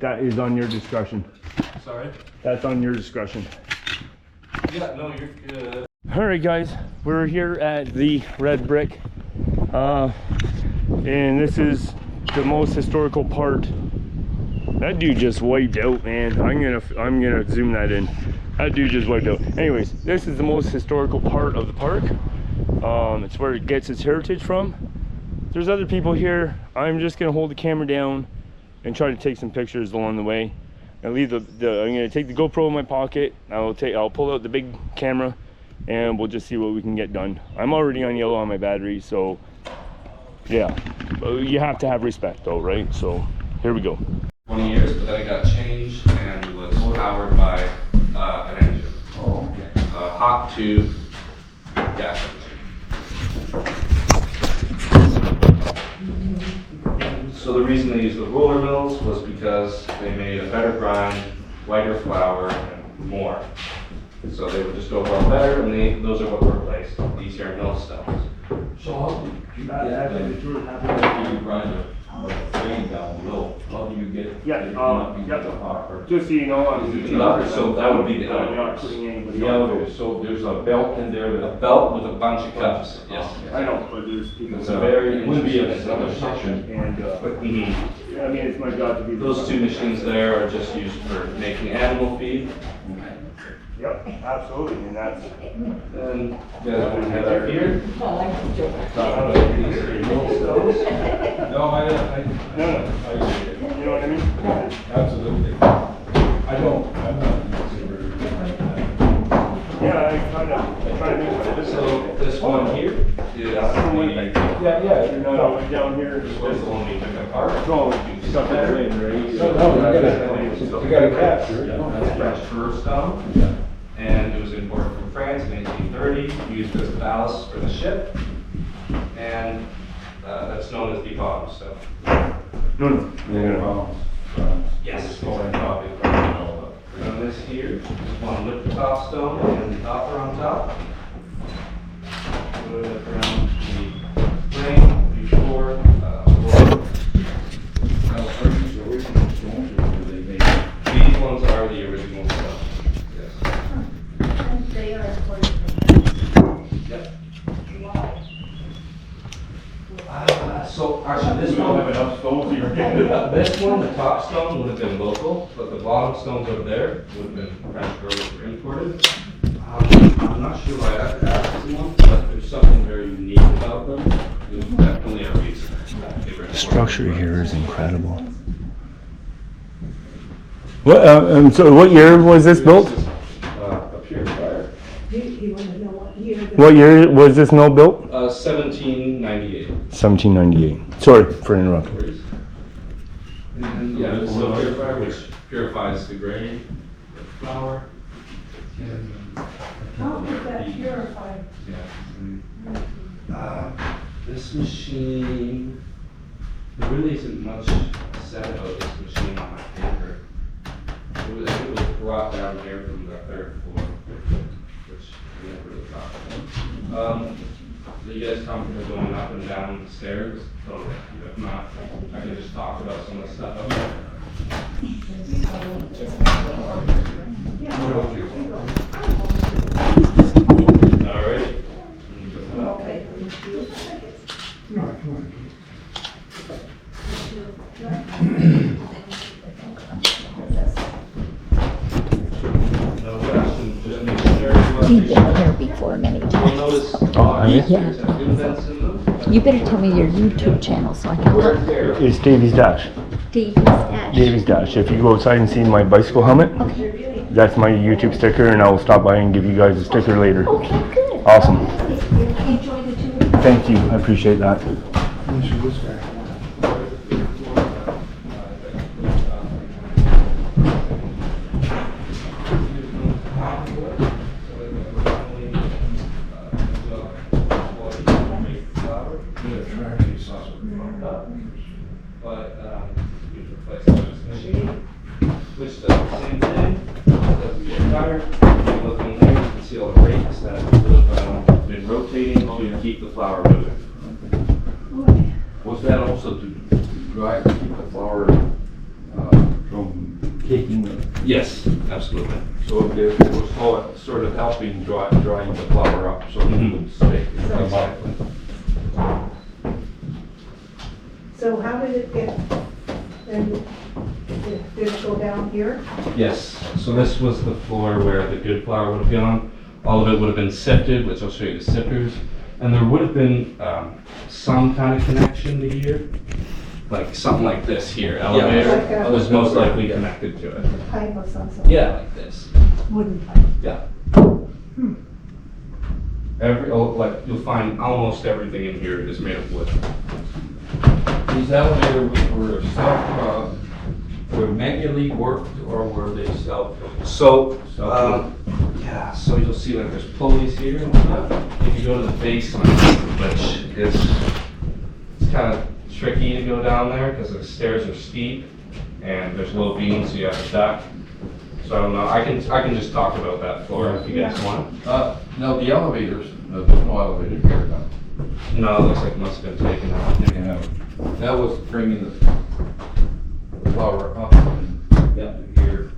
That is on your discretion. Sorry? That's on your discretion. Yeah, no, you're good. Alright guys, we're here at the Red Brick. And this is the most historical part. That dude just wiped out, man. I'm gonna zoom that in. That dude just wiped out. Anyways, this is the most historical part of the park. It's where it gets its heritage from. There's other people here. I'm just gonna hold the camera down and try to take some pictures along the way. I'll leave I'm gonna take the GoPro in my pocket. I'll pull out the big camera and we'll just see what we can get done. I'm already on yellow on my battery, so yeah. You have to have respect though, right? So here we go. 20 years, but then it got changed and was powered by an engine. Oh, okay. Hot tube gas engine. So the reason they used the roller mills was because they made a better grind, whiter flour, and more. So they would just go well better, and those are what were replaced, these here millstones. So how do you grind a grain down low? How do you get it? Just so you know, So that would be the not elevators. putting anybody The on. elevator, so there's a belt in there A that. belt with a bunch of cups, yes. I know, but there's people. It's a very It wouldn't be interesting another section. And Mhm. I mean, it's my job to be. Those two machines there are just used for making animal feed. Yep, absolutely, and that's. And you guys want to head up here? Talk about these three millstones. No, No, you know what I mean? Absolutely. I'm not. Yeah, I try to do it. So this one here is the, Yeah, you're not down here. this was the one we took apart. No, stuff that in, right? No, you gotta capture it. That's French fir stone, and it was imported from France in 1830, used as ballast for the ship, and that's known as the bottom stone. No. Yes. And this here is one with the top stone and the copper on top. Put it around the frame before. These ones are the original stone. Yes. And they are important. Yep. So actually, this one, this one, the top stone would have been local, but the bottom stones over there would have been French fir or imported. I'm not sure why I asked this one, but there's something very unique about them. There's definitely a reason. The structure here is incredible. What? So, what year was this built? A purifier. You want to know what year? What year was this mill built? 1798. 1798. Sorry for interrupting. And yeah, this is a purifier which purifies the grain, the flour. How is that purified? This machine, there really isn't much said about this machine on my paper. It was brought down here from the third floor, which we never really talked about. Are you guys comfortable going up and down the stairs? Totally. If not, I can just talk about some of the stuff up there. All right. Okay. No questions, just make sure You've been here before many you'll times. notice Yeah. indents in them. You better tell me your YouTube channel so I can look. It's Davy's Dash. Davy's Dash. Davy's Dash. If you go outside and see my bicycle helmet, Okay. that's my YouTube sticker, and I will stop by and give you guys a sticker later. Okay, good. Awesome. Enjoy the tour. Thank you. I appreciate that. But we replaced this machine, which does the same thing. Does the entire. You look in there, you can see all the rakes that have been rotating to keep the flour moving. Was that also to dry, keep the flour from caking? Yes, absolutely. So it was all sort of helping drying the flour up so it would stay. Exactly. So how did it get, then, did it go down here? Yes, so this was the floor where the good flour would have gone. All of it would have been sifted, which I'll show you the sifters. And there would have been some kind of connection to here. Like something like this here, elevator, Like a- was most likely connected to it. A pipe or something? Yeah, like this. Wooden pipe? Yeah. Like you'll find almost everything in here is made of wood. These elevators were were manually worked or were they self? So, yeah, so you'll see like there's pulleys here. If you go to the basement, which is, it's kind of tricky to go down there because the stairs are steep and there's low beams, so you have to duck. So I don't know, I can just talk about that floor if you guys want. No, the elevators, there's no elevator here now. No, it looks like it must have been taken out. Yeah, that was bringing the flour up and Yeah. to here.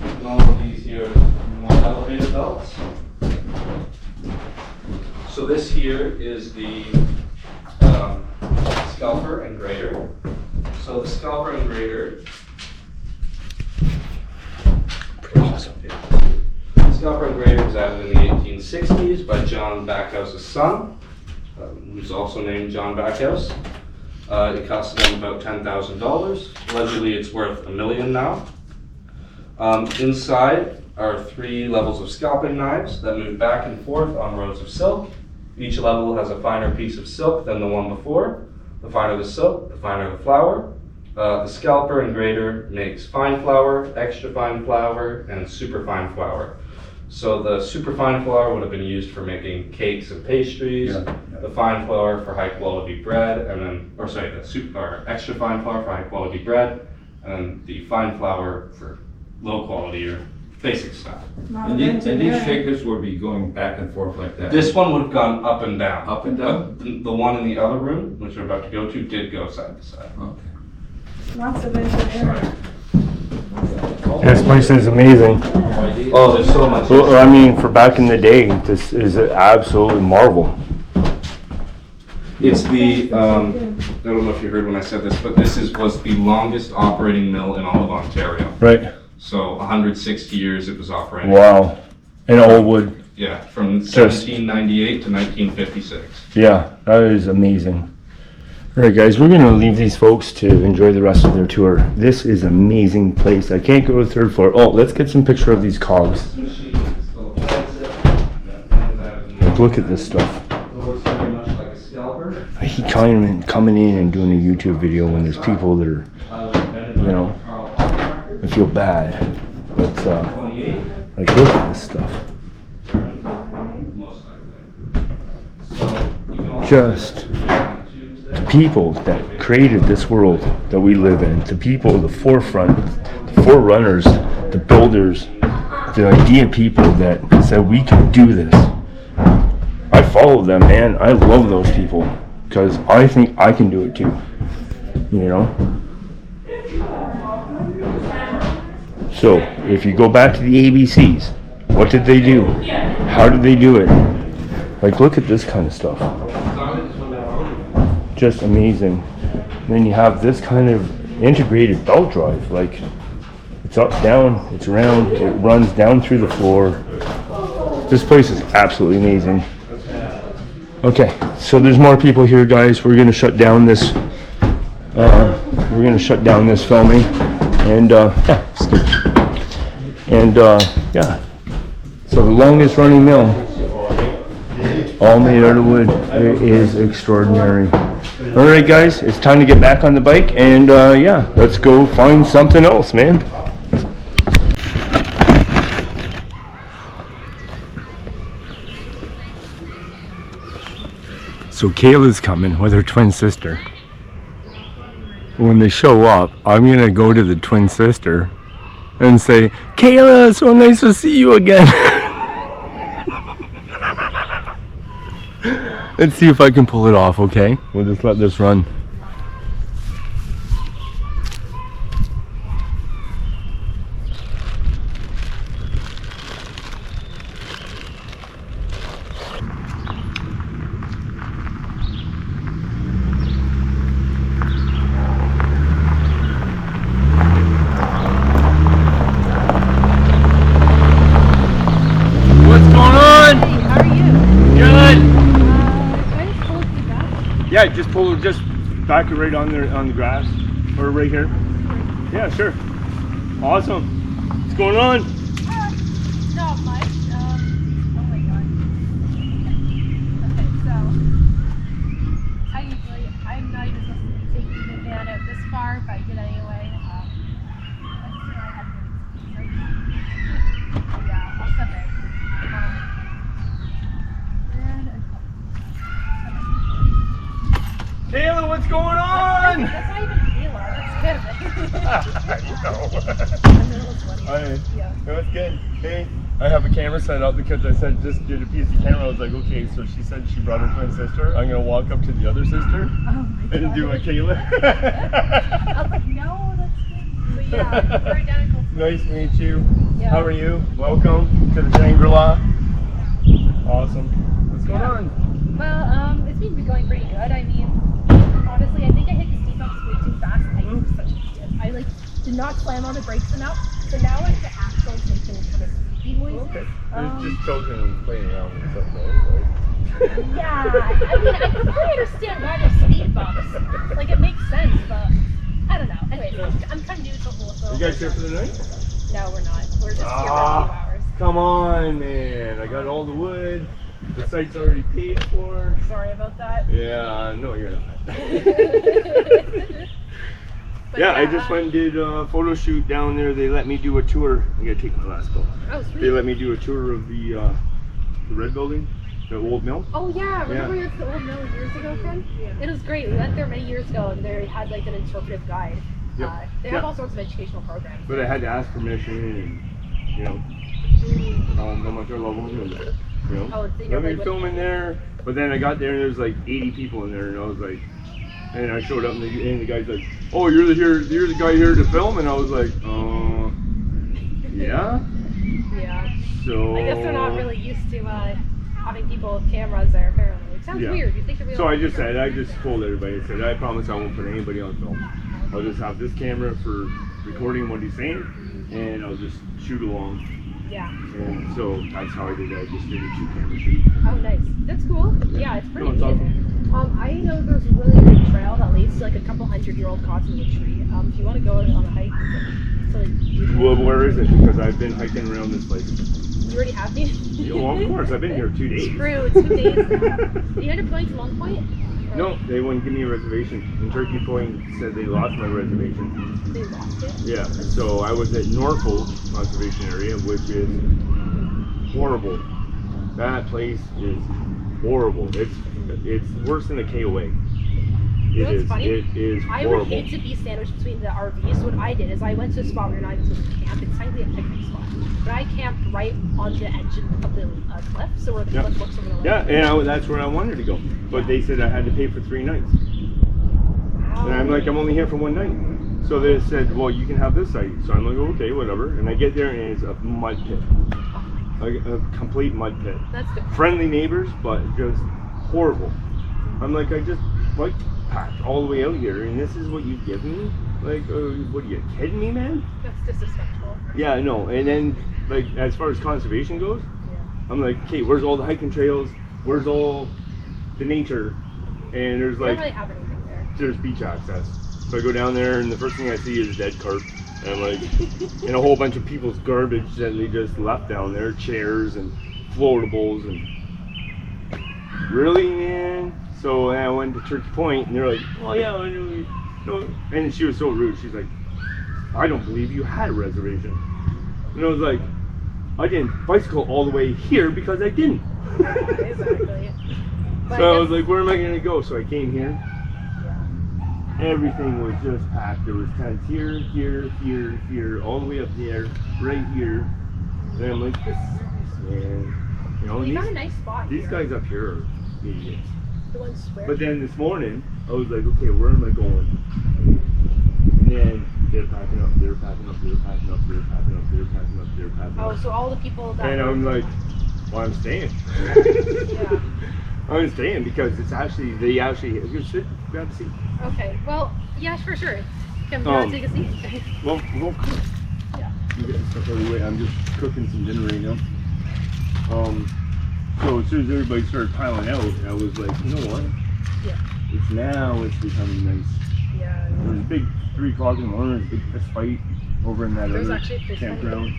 And all of these here are more elevated belts. So this here is the scalper and grater. So the scalper and grater. Scalper and grater was added in the 1860s by John Backhouse's son, who's also named John Backhouse. It cost them about $10,000. Allegedly, it's worth $1 million now. Inside are 3 levels of scalping knives that move back and forth on rows of silk. Each level has a finer piece of silk than the one before. The finer the silk, the finer the flour. The scalper and grater makes fine flour, extra fine flour, and super fine flour. So the super fine flour would have been used for making cakes and pastries, the fine flour for high quality bread, and then, the extra fine flour for high quality bread, and the fine flour for low quality or basic stuff. And these shakers would be going back and forth like that? This one would have gone up and down. Up and down? But the one in the other room, which we're about to go to, did go side to side. Okay. Lots of engineering. This place is amazing. Oh, there's so much. Well, I mean, for back in the day, this is an absolute marvel. It's the, I don't know if you heard when I said this, but this was the longest operating mill in all of Ontario. Right. So 160 years it was operating. Wow. And all wood. Yeah, from 1798 to 1956. Yeah, that is amazing. All right, guys, we're going to leave these folks to enjoy the rest of their tour. This is an amazing place. I can't go to the 3rd floor. Oh, let's get some picture of these cogs. Like, look at this stuff. I hate coming in and doing a YouTube video when there's people that are, you know, I feel bad. But, like, look at this stuff. Just the people that created this world that we live in, the people, the forefront, the forerunners, the builders, the idea people that said we can do this. I follow them, man. I love those people because I think I can do it too. You know? So, if you go back to the ABCs, what did they do? How did they do it? Like, look at this kind of stuff. Just amazing. And then you have this kind of integrated belt drive. Like, it's up, down, it's around, it runs down through the floor. This place is absolutely amazing. Okay, so there's more people here, guys. We're gonna shut down this. Filming, and yeah, skip. And yeah. So the longest running mill, all made out of wood. It is extraordinary. All right, guys, it's time to get back on the bike, and yeah, let's go find something else, man. So Kayla's coming with her twin sister. When they show up, I'm gonna go to the twin sister and say, Kayla, so nice to see you again. Let's see if I can pull it off, okay? We'll just let this run. Yeah, just back it right on the grass, or right here. Yeah, sure. Awesome. What's going on? Not much. Oh my god. Okay, so I'm not even supposed to be taking the van out this far, but I did anyway. Yeah, I'll step in. Kayla, what's going on? That's not even Kayla. That's No, it's good. Hey, I have a camera set up because I said just get a piece of camera. I was like, okay, so she said she brought her twin sister. I'm gonna walk up to the other sister and do a Kayla. I was like, no, that's good. But yeah, we're identical. Nice to meet you. Yeah. How are you? Welcome to the Shangri-La. Awesome. What's going on? Well, it's been going pretty good. I mean, honestly, I think I hit the speed bumps way too fast. I did not slam on the brakes enough. So now like the axle's making kind of squeaky noises. Okay. It's just children playing around and stuff, right? Yeah, I mean, I completely understand why there's speed bumps. Like, it makes sense, but I don't know. Anyways, I'm kind of new to the whole film. You guys here for the night? No, we're not. We're just here for a few hours. Come on, man. I got all the wood. The site's already paid for. Sorry about that. Yeah, no, you're not. But yeah, I just went and did a photo shoot down there. They let me do a tour. I gotta take my last call. Oh, sweet. They let me do a tour of the red building, the old mill. Oh yeah, remember the old mill years ago, friend? Yeah. It was great. We went there many years ago, and they had like an interpretive guide. Yep. They have all sorts of educational programs. But I had to ask permission, and you know, I'm at their level, you know. Oh, so Let me film in there. But then I got there and there's like 80 people in there, and I was like, and I showed up and the guy's like, oh, you're the guy here to film, and I was like, yeah. Yeah. So I guess they're not really used to having people with cameras there. Apparently, it sounds weird. You think they'd be So I just told everybody, I said, I promise I won't put anybody on film. I'll just have this camera for recording what he's saying, and I'll just shoot along. Yeah. And so that's how I did it. I just did a 2-camera shoot. Oh, nice. That's cool. Yeah, it's pretty No, it's neat. awesome. I know there's a really big trail that leads to like a couple 100-year-old cottonwood tree. If you want to go on a hike, so like, Well, where is it? Because I've been hiking around this place. you already have me. Well, of course, I've been here 2 days. True, 2 days now. Did you end up going to Long Point? No, they wouldn't give me a reservation. And Turkey Point said they lost my reservation. They lost it? Yeah, so I was at Norfolk Conservation Area, which is horrible. That place is horrible. It's worse than a KOA. You know what's funny? It is I horrible. would hate to be sandwiched between the RVs. So what I did is I went to a spot where you're not even supposed to camp. It's technically a picnic spot. But I camped right on the edge of the cliff, so where the cliff looks over the lake. Yeah, and that's where I wanted to go. But they said I had to pay for 3 nights. Wow. And I'm like, I'm only here for 1 night. So they said, well, you can have this site. So I'm like, okay, whatever. And I get there and it's a mud pit. Like a complete mud pit. That's good. Friendly neighbors, but just horrible. I'm like, I just bike packed all the way out here, and this is what you give me? Like, what are you kidding me, man? That's disrespectful. Yeah, I know. And then, like, as far as conservation goes, I'm like, okay, where's all the hiking trails? Where's all the nature? And there's They like, don't really have anything there. there's beach access. So I go down there, and the first thing I see is a dead carp. And I'm like, and a whole bunch of people's garbage that they just left down there, chairs and floatables, and really, man? So I went to Turkey Point, and they're like, oh yeah, I know. No. And she was so rude. She's like, I don't believe you had a reservation. And I was like, I didn't bicycle all the way here because I didn't. Exactly. But So I was like, where am I going to go? So I came here. yeah. Everything was just packed. There was tents here, here, here, here, all the way up there, right here. And I'm like, this sucks, man. You know, You got a nice spot these here. guys up here are idiots. The ones swear. But then this morning, I was like, okay, where am I going? And then they're packing up, they're packing up, they're packing up, they're packing up, they're packing up, they're packing up. Oh, so all the people that. And I'm like, well, I'm staying. Yeah. I'm staying because it's actually, you should grab a seat. Okay. Well, yeah, for sure. Come down, take a seat. Well, Yeah. I'm getting stuff out of the way. I'm just cooking some dinner right now. So as soon as everybody started piling out, I was like, you know what? Yeah. It's becoming nice. Yeah. There was a big 3 o'clock in the morning, there was a big fist fight over in that There's other actually a fist campground.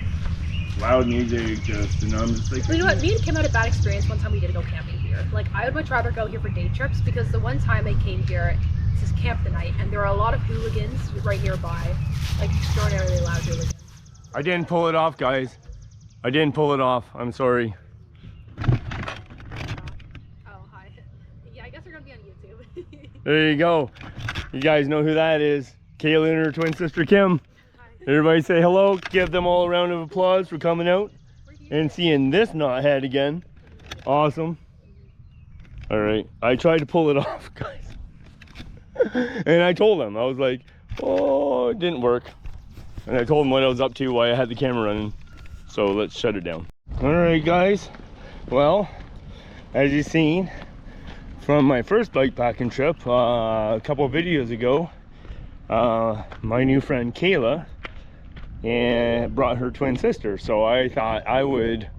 Loud music, and I'm just like, Well, you know what? Me and Kim had a bad experience one time we did go camping here. Like, I would much rather go here for day trips because the one time I came here to camp the night, and there are a lot of hooligans right nearby, like extraordinarily loud hooligans. I didn't pull it off, guys. I didn't pull it off. I'm sorry. Oh, hi. Yeah, I guess they're gonna be on YouTube. There you go. You guys know who that is. Kayla and her twin sister Kim. Hi. Everybody say hello. Give them all a round of applause for coming out and seeing this knothead again. Awesome. All right. I tried to pull it off, guys. And I told them, I was like, oh, it didn't work. And I told them what I was up to, why I had the camera running. So let's shut it down. All right, guys. Well, as you've seen from my first bikepacking trip a couple of videos ago, my new friend Kayla brought her twin sister. So I thought I would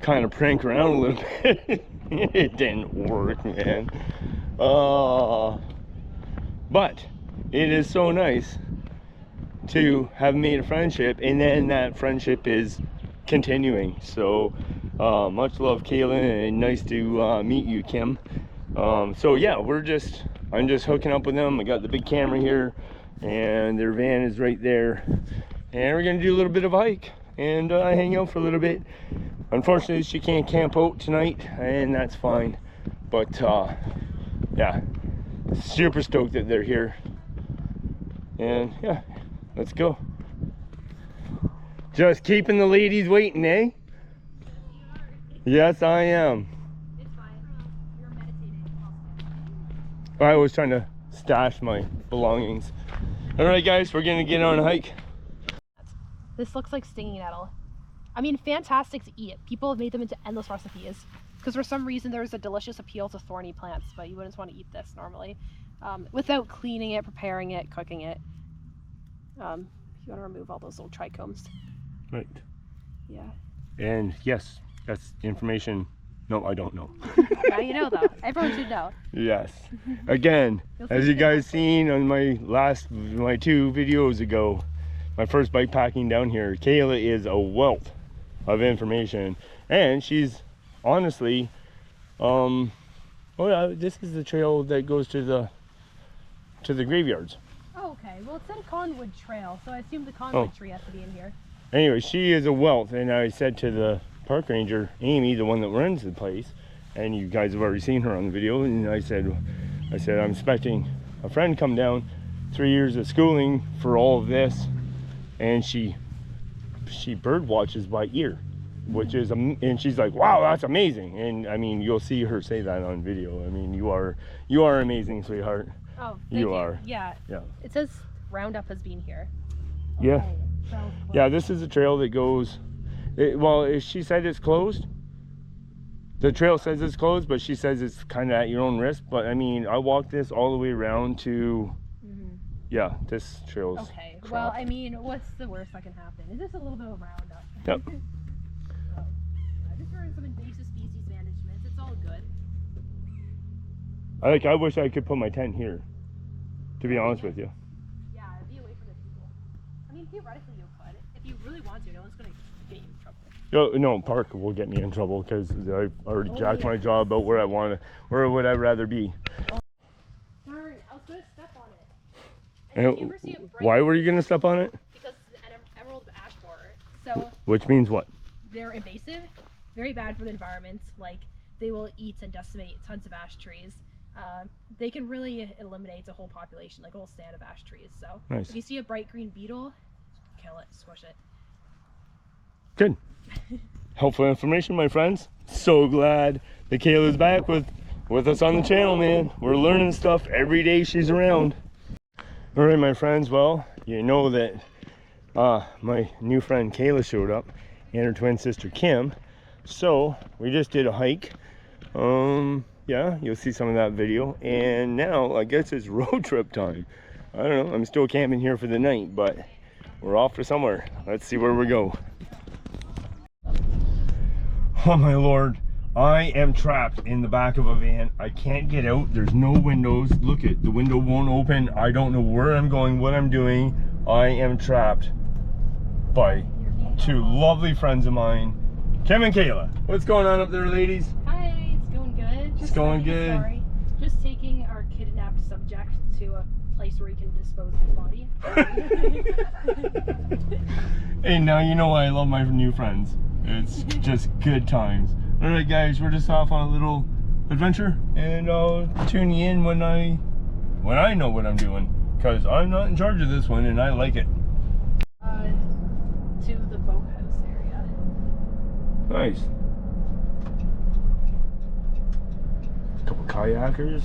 kind of prank around a little bit. It didn't work, man. But it is so nice to have made a friendship, and then that friendship is continuing. So much love, Kayla, and nice to meet you, Kim. So yeah, I'm just hooking up with them. I got the big camera here, and their van is right there, and we're gonna do a little bit of hike and hang out for a little bit. Unfortunately, she can't camp out tonight, and that's fine. But yeah, super stoked that they're here. And yeah, let's go. Just keeping the ladies waiting, eh? Yes, I am. It's fine. You're meditating. I was trying to stash my belongings. All right, guys, we're gonna get on a hike. This looks like stinging nettle. I mean, fantastic to eat. People have made them into endless recipes because for some reason there's a delicious appeal to thorny plants, but you wouldn't want to eat this normally without cleaning it, preparing it, cooking it. You want to remove all those little trichomes. Right. Yeah. And yes, that's information. No, I don't know. Now you know, though. Everyone should know. Yes. Again, as you guys seen on my two videos ago, my first bike packing down here, Kayla is a wealth of information, and she's honestly, oh yeah, this is the trail that goes to the graveyards. Oh, okay. Well, it said Conwood Trail, so I assume the Conwood tree has to be in here. Anyway, she is a wealth, and I said to the park ranger, Amy, the one that runs the place, and you guys have already seen her on the video, and I said I'm expecting a friend come down, 3 years of schooling for all of this, and she bird watches by ear, which is, and she's like, wow, that's amazing. And I mean, you'll see her say that on video. I mean, you are amazing, sweetheart. Oh, thank you are. Yeah. Yeah. It says Roundup has been here. Yeah. Okay, so Yeah, this is a trail that goes, well, she said it's closed. The trail says it's closed, but she says it's kind of at your own risk. But I mean, I walked this all the way around to, yeah, this trail's okay. crap. Well, I mean, what's the worst that can happen? It's just a little bit of Roundup. Yep. So, just for some invasive species management, it's all good. I wish I could put my tent here, to be honest with you. Yeah, be away from the people. I mean, theoretically you could. If you really want to, no one's going to get you in trouble. No, park will get me in trouble because I've already jacked my jaw about where I want to, where would I rather be. Darn, I was going to step on it. And why were you going to step on it? Because it's an emerald ash borer. So Which means what? they're invasive, very bad for the environment. Like, they will eat and decimate tons of ash trees. They can really eliminate a whole population, like a whole stand of ash trees. So Nice. if you see a bright green beetle, kill it, squish it. Good. Helpful information, my friends. So glad that Kayla's back with us on the channel, man. We're learning stuff every day she's around. All right, my friends. Well, you know that my new friend Kayla showed up and her twin sister Kim. So we just did a hike. Yeah, you'll see some of that video. And now I guess it's road trip time. I don't know. I'm still camping here for the night, but we're off for somewhere. Let's see where we go. Oh my Lord, I am trapped in the back of a van. I can't get out. There's no windows. Look at the window won't open. I don't know where I'm going, what I'm doing. I am trapped by two lovely friends of mine, Kim and Kayla. What's going on up there, ladies? Hi, it's going good. It's going good. Sorry. Just taking our kidnapped subject to a place where he can dispose of his body. Hey, now you know why I love my new friends. It's just good times. All right, guys, we're just off on a little adventure, and I'll tune you in when I know what I'm doing, because I'm not in charge of this one, and I like it. To the boathouse area. Nice. Couple kayakers.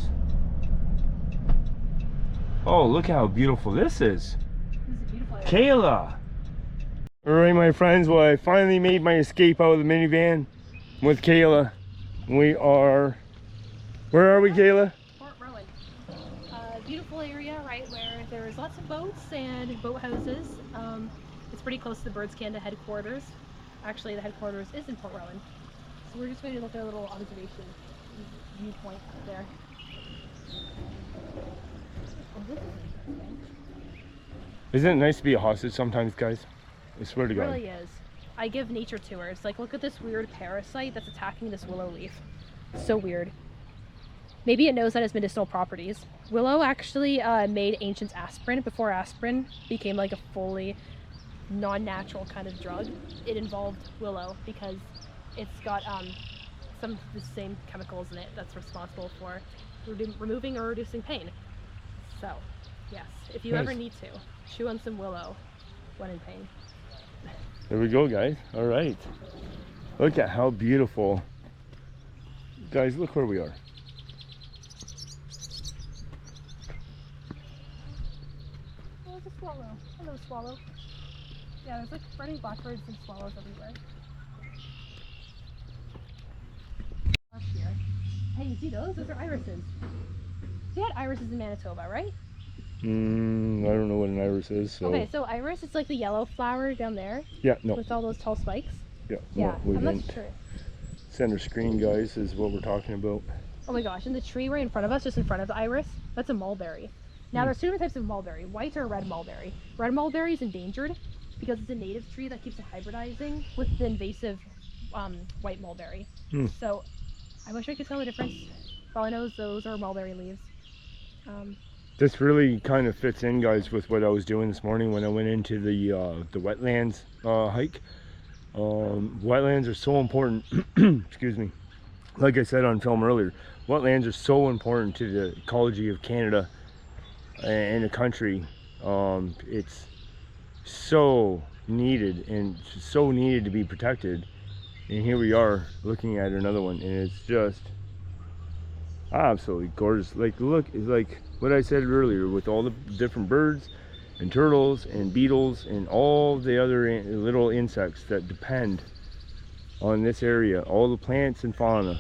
Oh, look how beautiful this is. This is a beautiful area. Kayla. All right, my friends. Well, I finally made my escape out of the minivan with Kayla. We are, where are we, Kayla? Port Rowan. Beautiful area, right, where there's lots of boats and boathouses. It's pretty close to the Birds Canada headquarters. Actually, the headquarters is in Port Rowan. So we're just going to look at a little observation viewpoint up there. Oh, this is interesting. Isn't it nice to be a hostage sometimes, guys? I swear to It God. really is. I give nature tours. Like, look at this weird parasite that's attacking this willow leaf. So weird. Maybe it knows that it's medicinal properties. Willow actually made ancient aspirin before aspirin became like a fully non-natural kind of drug. It involved willow because it's got some of the same chemicals in it that's responsible for removing or reducing pain. So, yes, if you ever need to, chew on some willow when in pain. There we go, guys. All right. Look at how beautiful. Guys, look where we are. Oh, there's a swallow. Hello, swallow. Yeah, there's like running blackbirds and swallows everywhere. Up here. Hey, you see those? Those are irises. They had irises in Manitoba, right? I don't know what an iris is. So. Okay, so iris, it's like the yellow flower down there Yeah, no. with all those tall spikes. Yeah, Yeah, no, we I'm not didn't. sure. Center screen, guys, is what we're talking about. Oh my gosh, and the tree right in front of us, just in front of the iris, that's a mulberry. Now there's two different types of mulberry, white or red mulberry. Red mulberry is endangered because it's a native tree that keeps hybridizing with the invasive white mulberry. So I wish I could tell the difference. For all I know is those are mulberry leaves. This really kind of fits in, guys, with what I was doing this morning when I went into the wetlands hike. Wetlands are so important. Excuse me. Like I said on film earlier, wetlands are so important to the ecology of Canada and the country. It's so needed and so needed to be protected. And here we are looking at another one, and it's just absolutely gorgeous. Like, look, it's like what I said earlier with all the different birds and turtles and beetles and all the other little insects that depend on this area, all the plants and fauna.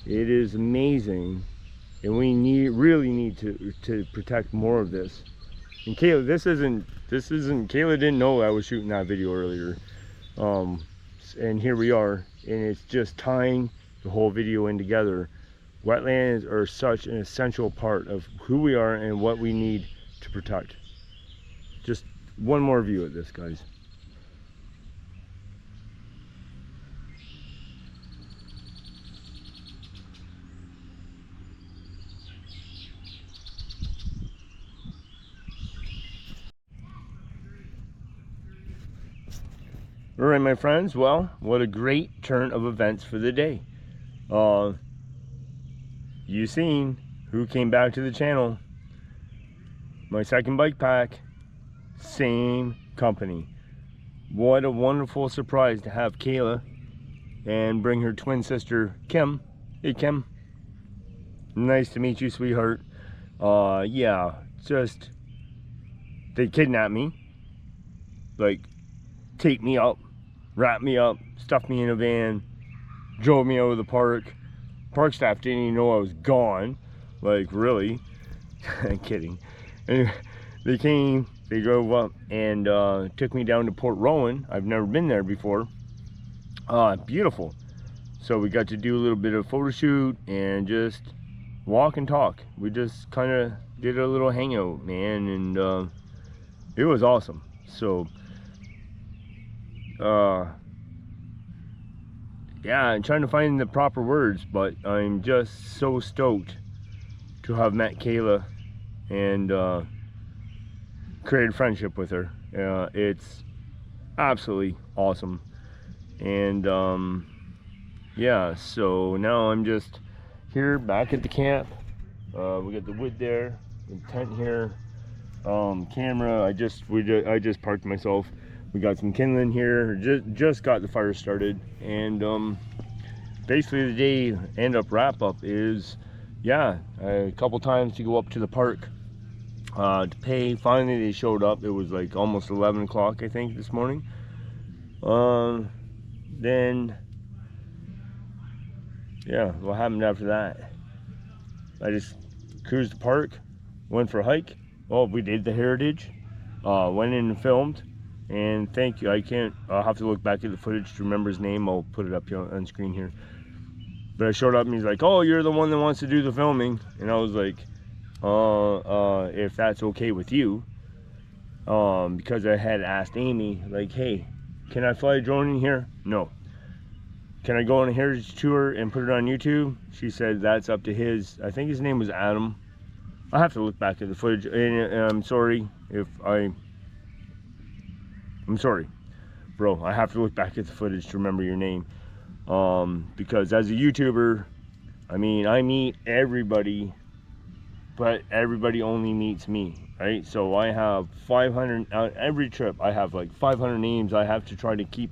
It is amazing, and we really need to protect more of this. And Kayla, this isn't Kayla didn't know I was shooting that video earlier, and here we are, and it's just tying the whole video in together. Wetlands are such an essential part of who we are and what we need to protect. Just one more view of this, guys. All right, my friends, well, what a great turn of events for the day. You seen who came back to the channel. My second bike pack, same company. What a wonderful surprise to have Kayla and bring her twin sister Kim. Hey Kim, nice to meet you, sweetheart. Yeah, just they kidnapped me, like taped me up, wrapped me up, stuffed me in a van, drove me out of the park. Park staff didn't even know I was gone. Like, really? I'm kidding. Anyway, they came, they drove up and took me down to Port Rowan. I've never been there before. Beautiful. So we got to do a little bit of photo shoot and just walk and talk. We just kind of did a little hangout, man, and it was awesome. So yeah, I'm trying to find the proper words, but I'm just so stoked to have met Kayla and created friendship with her. It's absolutely awesome. And yeah, so now I'm just here back at the camp. We got the wood there, the tent here, camera. I just parked myself. We got some kindling here, just got the fire started, and basically the day wrap up is, yeah, a couple times to go up to the park to pay. Finally they showed up. It was like almost 11 o'clock, I think, this morning. Then, yeah, what happened after that? I just cruised the park, went for a hike. Oh, we did the Heritage, went in and filmed. And thank you. I'll have to look back at the footage to remember his name. I'll put it up here on screen here. But I showed up and he's like, oh, you're the one that wants to do the filming. And I was like, if that's okay with you. Because I had asked Amy, like, hey, can I fly a drone in here? No. Can I go on a heritage tour and put it on YouTube? She said that's up to his, I think his name was Adam. I'll have to look back at the footage, and I'm sorry if I'm sorry, bro. I have to look back at the footage to remember your name. Because as a YouTuber, I mean, I meet everybody, but everybody only meets me, right? So I have 500, every trip I have like 500 names I have to try to keep.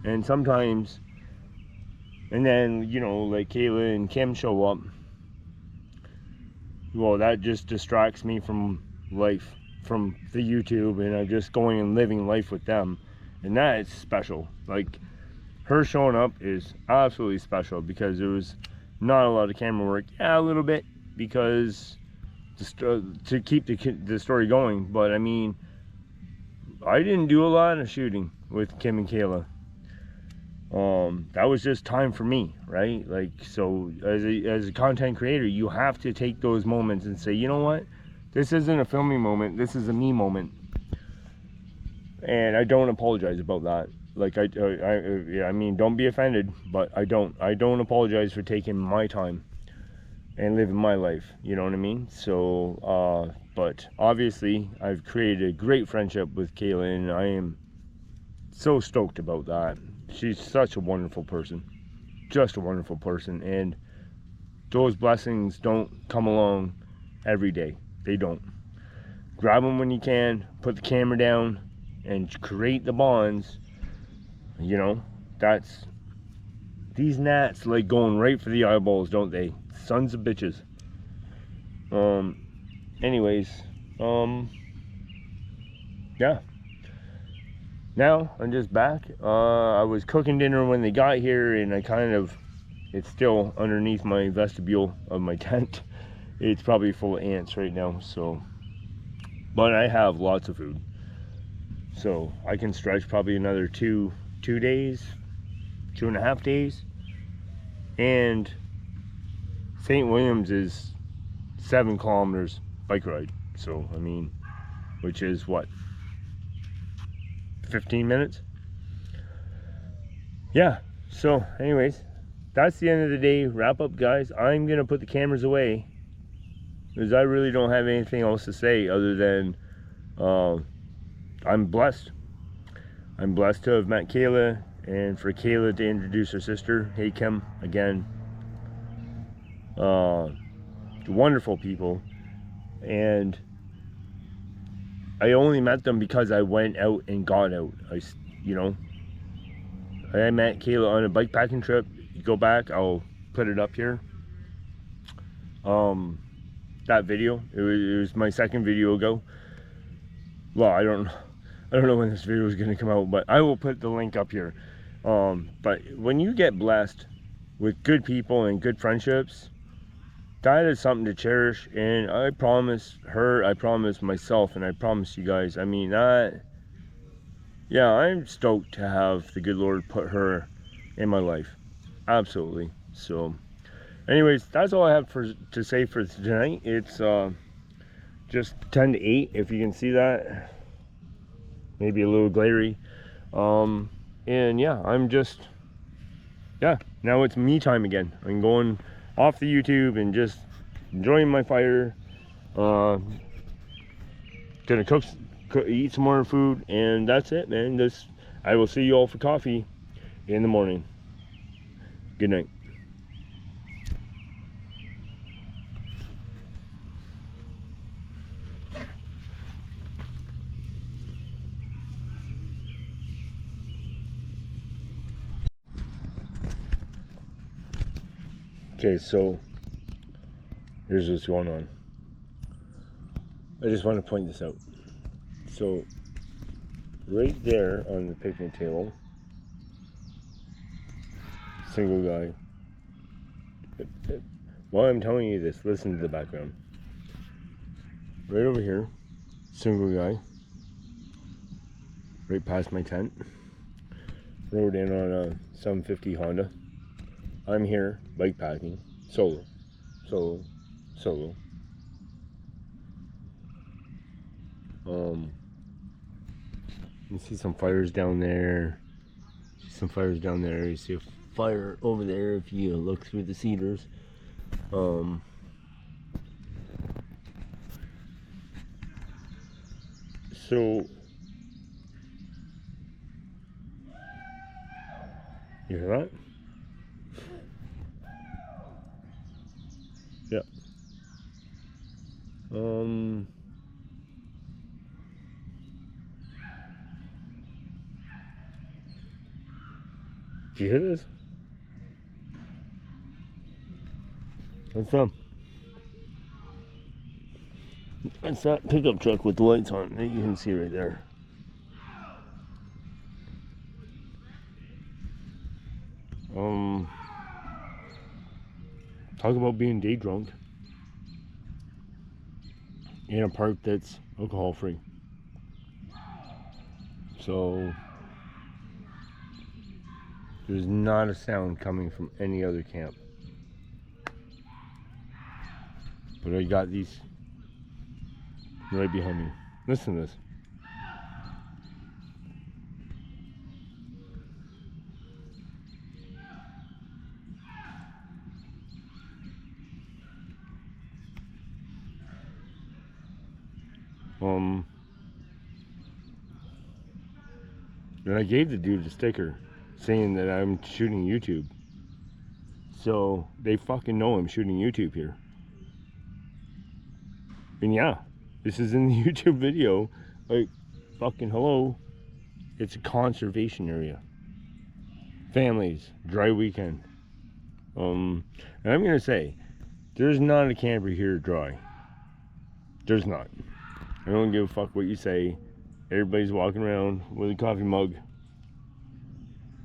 And sometimes, and then, you know, like Kayla and Kim show up. Well, that just distracts me from life, from the YouTube, and I'm just going and living life with them. And that is special. Like, her showing up is absolutely special because there was not a lot of camera work. Yeah, a little bit, because to keep the story going. But I mean, I didn't do a lot of shooting with Kim and Kayla. That was just time for me, right? Like, so as a content creator, you have to take those moments and say, you know what, this isn't a filming moment, this is a me moment. And I don't apologize about that. Like, I mean, don't be offended, but I don't apologize for taking my time and living my life, you know what I mean? So but obviously I've created a great friendship with Kayla, and I am so stoked about that. She's such a wonderful person, just a wonderful person, and those blessings don't come along every day. They don't. Grab them when you can, put the camera down, and create the bonds. You know, that's, these gnats like going right for the eyeballs, don't they? Sons of bitches. Anyways, yeah. Now I'm just back. I was cooking dinner when they got here, and it's still underneath my vestibule of my tent. It's probably full of ants right now, so, but I have lots of food, so I can stretch probably another two days, 2.5 days. And St. Williams is 7 kilometers bike ride, so I mean, which is what, 15 minutes. Yeah, so anyways, that's the end of the day. Wrap up, guys. I'm gonna put the cameras away because I really don't have anything else to say other than I'm blessed. I'm blessed to have met Kayla, and for Kayla to introduce her sister. Hey, Kim, again. Wonderful people. And I only met them because I went out and got out. You know, I met Kayla on a bikepacking trip. You go back, I'll put it up here. That video, it was my second video ago. Well, I don't know when this video is going to come out, but I will put the link up here. But when you get blessed with good people and good friendships, that is something to cherish. And I promise her, I promise myself, and I promise you guys, I mean, yeah, I'm stoked to have the good Lord put her in my life. Absolutely. So anyways, that's all I have to say for tonight. It's just 10 to 8, if you can see that. Maybe a little glary. And yeah, now it's me time again. I'm going off the YouTube and just enjoying my fire. Gonna eat some more food, and that's it, man. I will see you all for coffee in the morning. Good night. Okay, so here's what's going on. I just want to point this out. So right there on the picnic table, single guy. While I'm telling you this, listen to the background. Right over here, single guy. right past my tent. Rode in on a 750 Honda. I'm here bike packing, solo. You see some fires down there. You see a fire over there if you look through the cedars. So you hear that? Yeah. Do you hear this? What's up? That's that pickup truck with the lights on that you can see right there. Talk about being day drunk in a park that's alcohol free. So there's not a sound coming from any other camp. But I got these right behind me. Listen to this. And I gave the dude a sticker saying that I'm shooting YouTube. So they fucking know I'm shooting YouTube here. And yeah, this is in the YouTube video. Like, fucking hello. It's a conservation area. Families, dry weekend. And I'm gonna say, there's not a camper here dry. There's not. I don't give a fuck what you say. Everybody's walking around with a coffee mug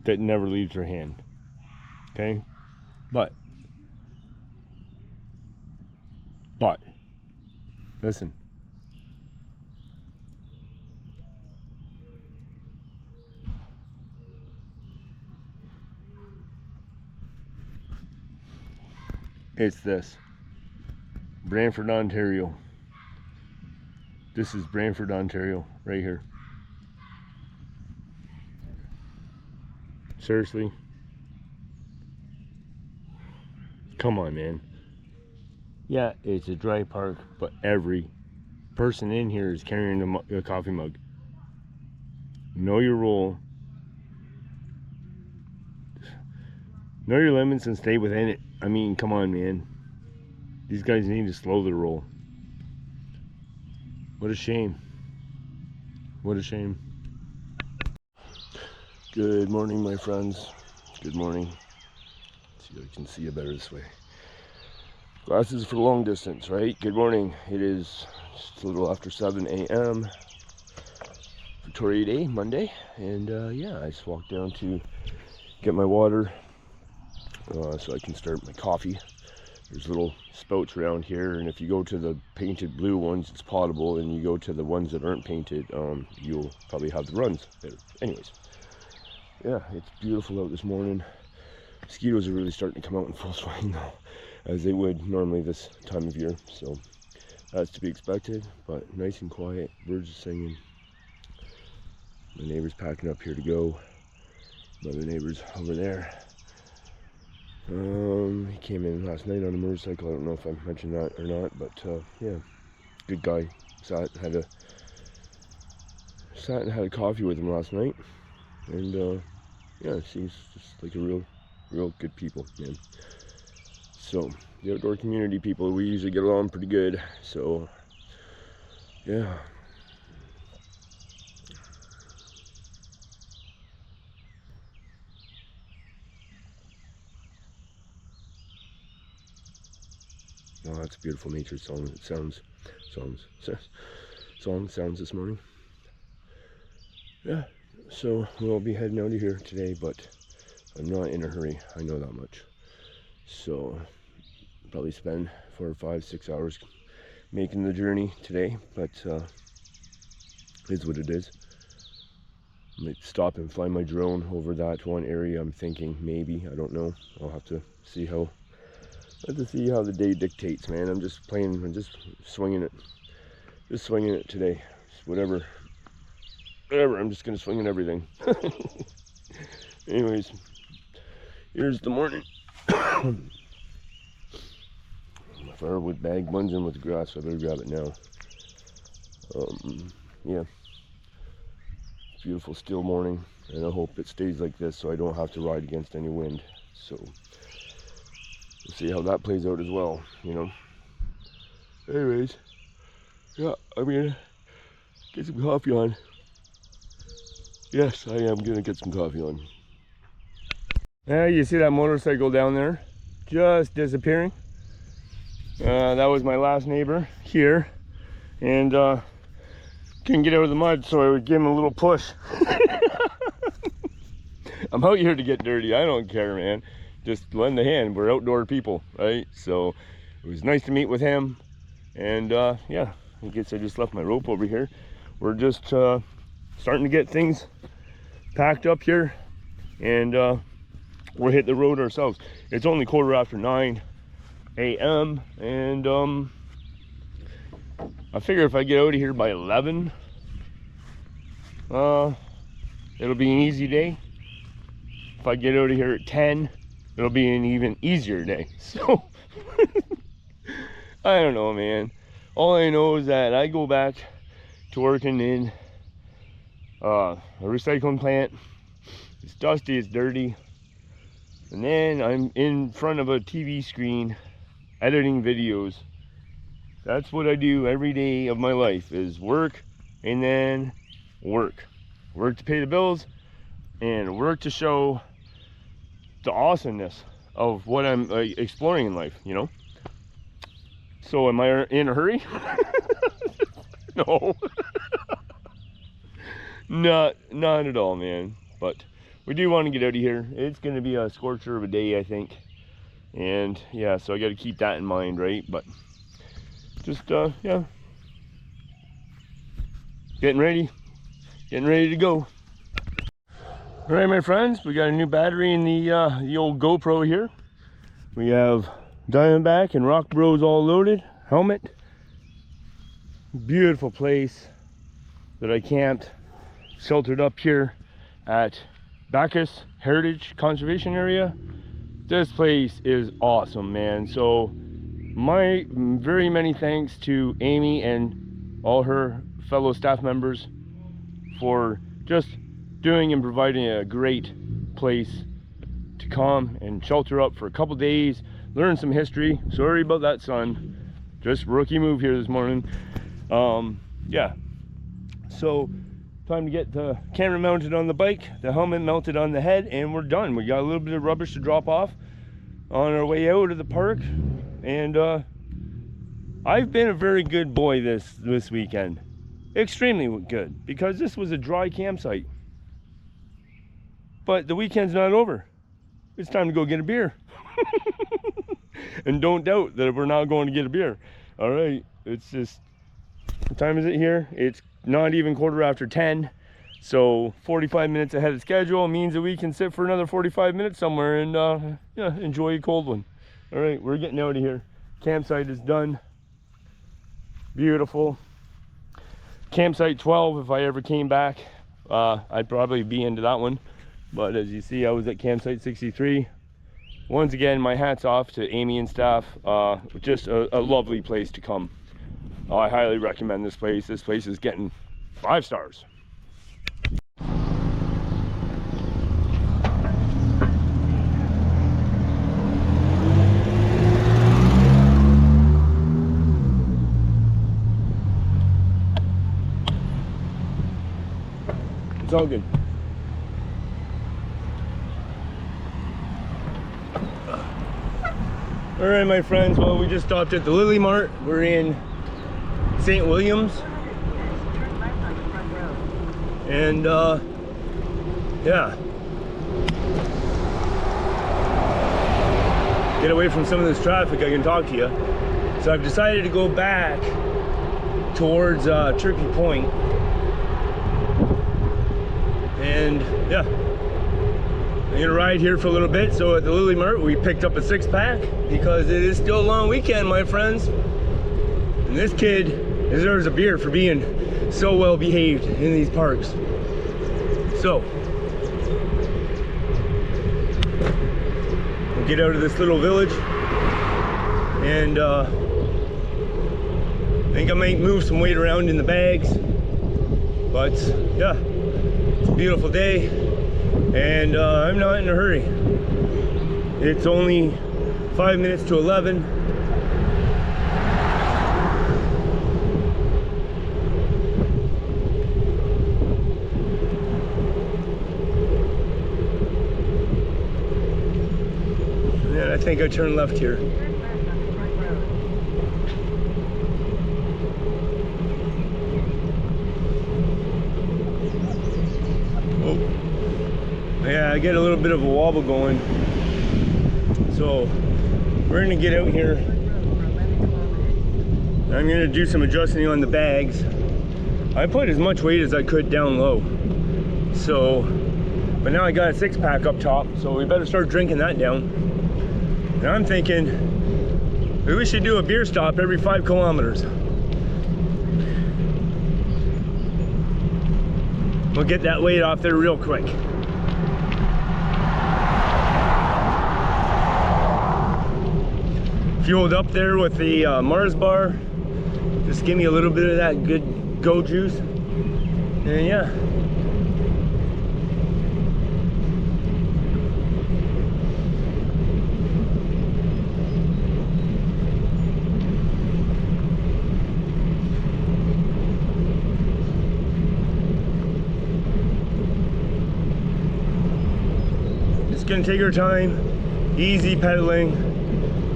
that never leaves their hand. Okay? But listen. It's this. Brantford, Ontario. This is Brantford, Ontario, right here. Seriously? Come on, man. Yeah, it's a dry park, but every person in here is carrying a coffee mug. Know your role. Know your limits and stay within it. I mean, come on, man. These guys need to slow their roll. What a shame. What a shame. Good morning, my friends. Good morning. Let's see if I can see you better this way. Glasses for long distance, right? Good morning. It is just a little after 7 a.m. Victoria Day, Monday. And yeah, I just walked down to get my water so I can start my coffee. There's little spouts around here, and if you go to the painted blue ones, it's potable, and you go to the ones that aren't painted, you'll probably have the runs there. Anyways, yeah, it's beautiful out this morning. Mosquitoes are really starting to come out in full swing now, as they would normally this time of year, so that's to be expected, but nice and quiet. Birds are singing. My neighbor's packing up here to go. My other neighbor's over there. He came in last night on a motorcycle. I don't know if I mentioned that or not, but yeah, good guy. Sat and had a coffee with him last night, and yeah, seems just like a real good people, man. So the outdoor community people, we usually get along pretty good. So yeah. Oh, that's a beautiful nature song. It sounds this morning. Yeah, so we'll be heading out of here today, but I'm not in a hurry. I know that much. So probably spend 4 or 5, 6 hours making the journey today, but is what it is. might stop and fly my drone over that one area. I'm thinking maybe, I don't know. I'll have to see how the day dictates, man. I'm just swinging it today. Just whatever, I'm just gonna swing at everything. Anyways, here's the morning. My firewood bag blends in with the grass, so I better grab it now. Yeah, beautiful still morning, and I hope it stays like this so I don't have to ride against any wind. So we'll see how that plays out as well, you know. Anyways, yeah, I'm gonna get some coffee on. Yes, I am gonna get some coffee on. Yeah, you see that motorcycle down there just disappearing? That was my last neighbor here, and couldn't get out of the mud, so I would give him a little push. I'm out here to get dirty. I don't care, man. Just lend a hand. We're outdoor people, right? So it was nice to meet with him, and yeah, I guess I just left my rope over here. We're just starting to get things packed up here, and we'll hit the road ourselves. It's only 9:15 a.m. and I figure if I get out of here by 11, it'll be an easy day. If I get out of here at 10, it'll be an even easier day. So I don't know, man. All I know is that I go back to working in a recycling plant. It's dusty, it's dirty, and then I'm in front of a TV screen editing videos. That's what I do every day of my life, is work and then work to pay the bills, and work to show the awesomeness of what I'm exploring in life, you know. So am I in a hurry? No. Not at all, man. But we do want to get out of here. It's going to be a scorcher of a day, I think. And yeah, so I got to keep that in mind, right? But just yeah, getting ready to go. All right, my friends, we got a new battery in the old GoPro here. We have Diamondback and Rock Bros all loaded. Helmet. Beautiful place that I camped, sheltered up here at Bacchus Heritage Conservation Area. This place is awesome, man. So my very many thanks to Amy and all her fellow staff members for just doing and providing a great place to come and shelter up for a couple days, learn some history. Sorry about that, son. Just rookie move here this morning. Yeah, so time to get the camera mounted on the bike, the helmet mounted on the head, and we're done. We got a little bit of rubbish to drop off on our way out of the park, and I've been a very good boy this weekend. Extremely good, because this was a dry campsite. But the weekend's not over. It's time to go get a beer. And don't doubt that we're not going to get a beer. All right, it's just, what time is it here? It's not even 10:15. So 45 minutes ahead of schedule means that we can sit for another 45 minutes somewhere and yeah, enjoy a cold one. All right, we're getting out of here. Campsite is done. Beautiful. Campsite 12, if I ever came back, I'd probably be into that one. But as you see, I was at campsite 63. Once again, my hat's off to Amy and staff. Just a lovely place to come. I highly recommend this place. This place is getting 5 stars. It's all good. All right, my friends, well, we just stopped at the Lily Mart. We're in St. Williams. And yeah, get away from some of this traffic, I can talk to you. So I've decided to go back towards Turkey Point. And yeah, I'm gonna ride here for a little bit. So at the Lily Mart, we picked up a 6-pack because it is still a long weekend, my friends. And this kid deserves a beer for being so well behaved in these parks. So we'll get out of this little village, and I think I might move some weight around in the bags. But yeah, it's a beautiful day, and I'm not in a hurry. It's only 5 minutes to 11. And I think I turn left here. Yeah, I get a little bit of a wobble going. So we're gonna get out here. I'm gonna do some adjusting on the bags. I put as much weight as I could down low. So, but now I got a 6-pack up top, so we better start drinking that down. And I'm thinking maybe we should do a beer stop every 5 kilometers. We'll get that weight off there real quick. Fueled up there with the Mars bar. Just give me a little bit of that good go juice. And yeah. Just gonna take our time, easy pedaling,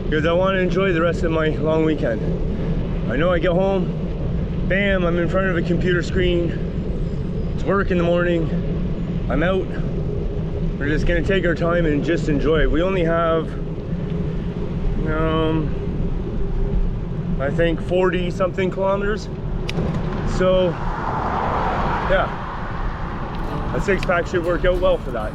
because I want to enjoy the rest of my long weekend. I know I get home, bam, I'm in front of a computer screen. It's work in the morning. I'm out. We're just gonna take our time and just enjoy it. We only have, I think 40 something kilometers. So, yeah, a 6-pack should work out well for that.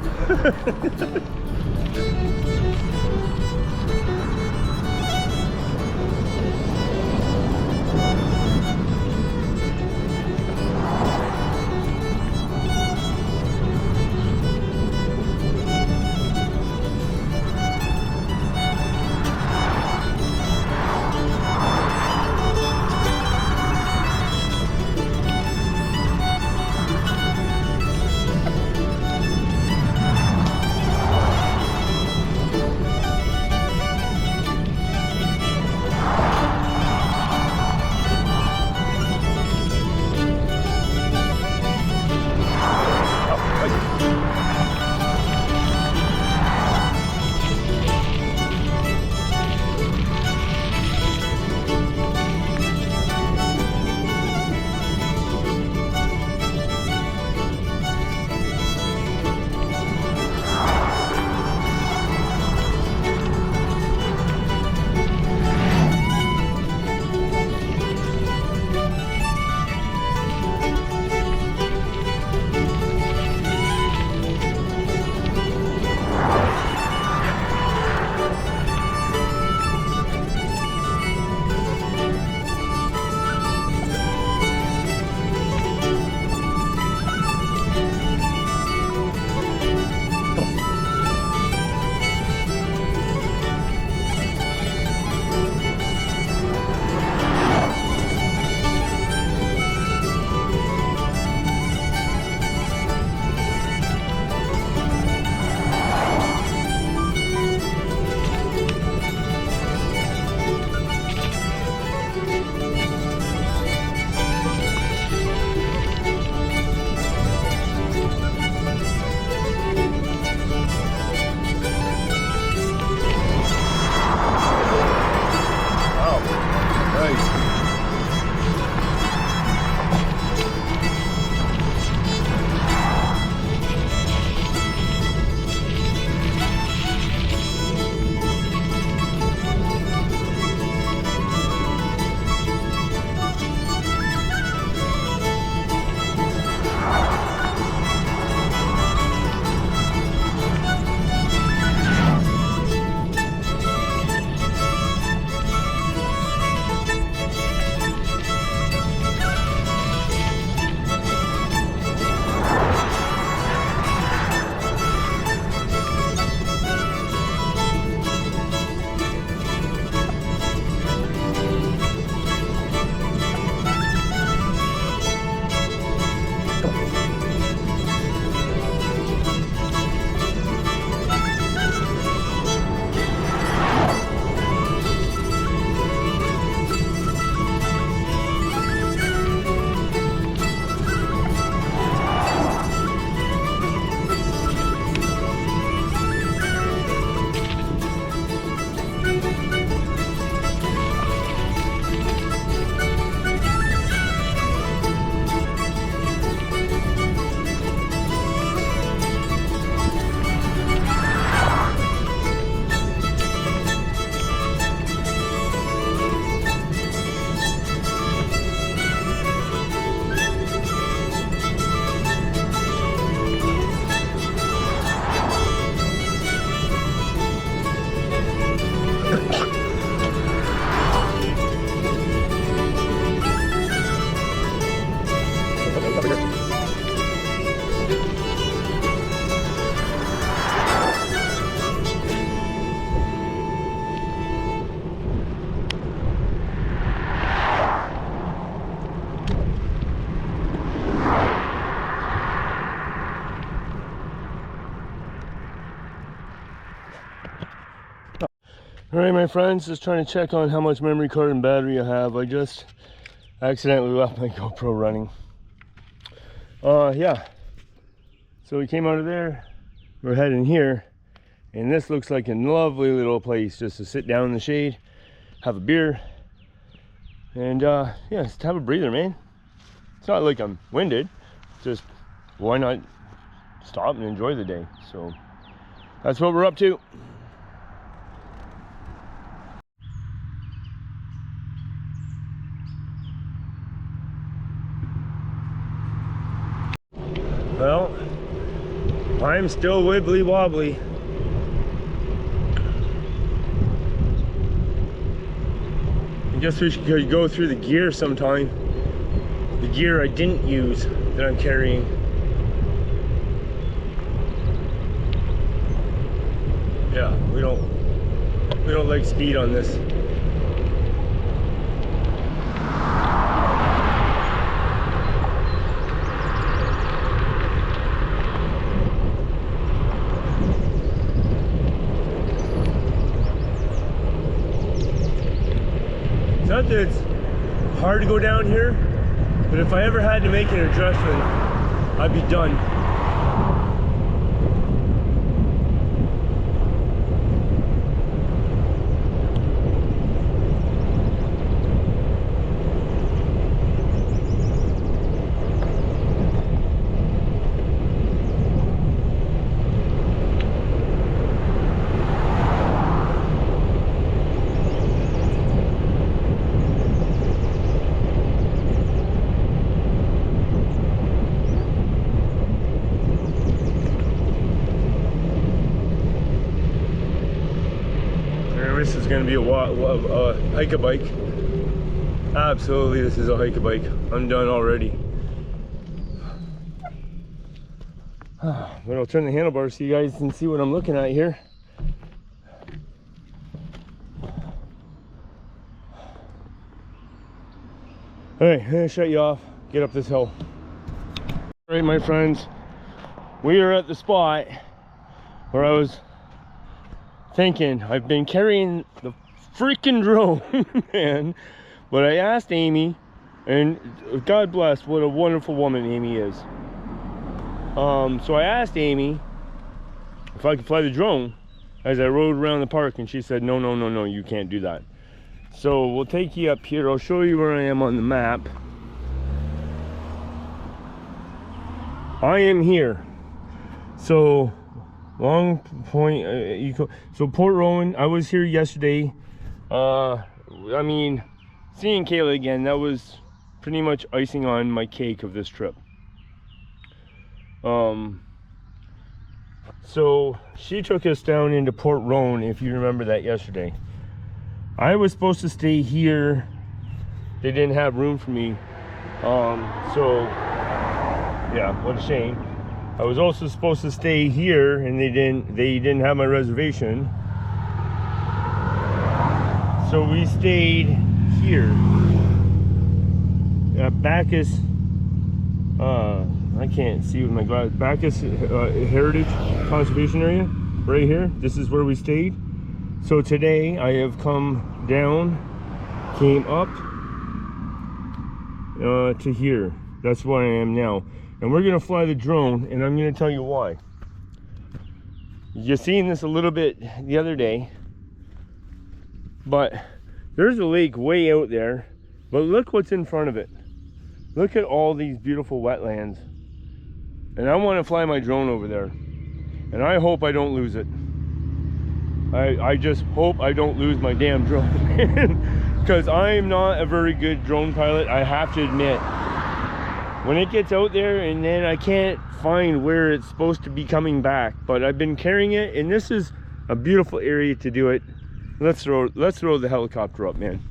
All right, my friends, just trying to check on how much memory card and battery I have. I just accidentally left my GoPro running. Yeah. So we came out of there, we're heading here, and this looks like a lovely little place just to sit down in the shade, have a beer, and yeah, just have a breather, man. It's not like I'm winded, just why not stop and enjoy the day? So that's what we're up to. Well, I'm still wibbly wobbly. I guess we should go through the gear sometime. The gear I didn't use that I'm carrying. Yeah, we don't like speed on this. Not that it's hard to go down here, but if I ever had to make an adjustment, I'd be done. This is going to be a hike-a-bike. Absolutely, this is a hike-a-bike. I'm done already. But I'll turn the handlebars so you guys can see what I'm looking at here. Alright, I'm going to shut you off, get up this hill. Alright, my friends, we are at the spot where I was thinking I've been carrying the freaking drone, man. But I asked Amy, and God bless, what a wonderful woman Amy is. So I asked Amy if I could fly the drone as I rode around the park, and she said, no, you can't do that. So we'll take you up here. I'll show you where I am on the map. I am here. So Long Point, so Port Rowan, I was here yesterday. I mean, seeing Kayla again, that was pretty much icing on my cake of this trip. So she took us down into Port Rowan, if you remember that yesterday. I was supposed to stay here. They didn't have room for me. So yeah, what a shame. I was also supposed to stay here, and they didn't have my reservation. So we stayed here at Bacchus. I can't see with my glasses. Bacchus Heritage Conservation Area, right here. This is where we stayed. So today I have come down, came up to here. That's where I am now. And we're gonna fly the drone, and I'm gonna tell you why. You've seen this a little bit the other day, but there's a lake way out there, but look what's in front of it. Look at all these beautiful wetlands. And I wanna fly my drone over there. And I hope I don't lose it. I just hope I don't lose my damn drone. Because I'm not a very good drone pilot, I have to admit. When it gets out there and then I can't find where it's supposed to be coming back, but I've been carrying it, and this is a beautiful area to do it. Let's throw the helicopter up, man.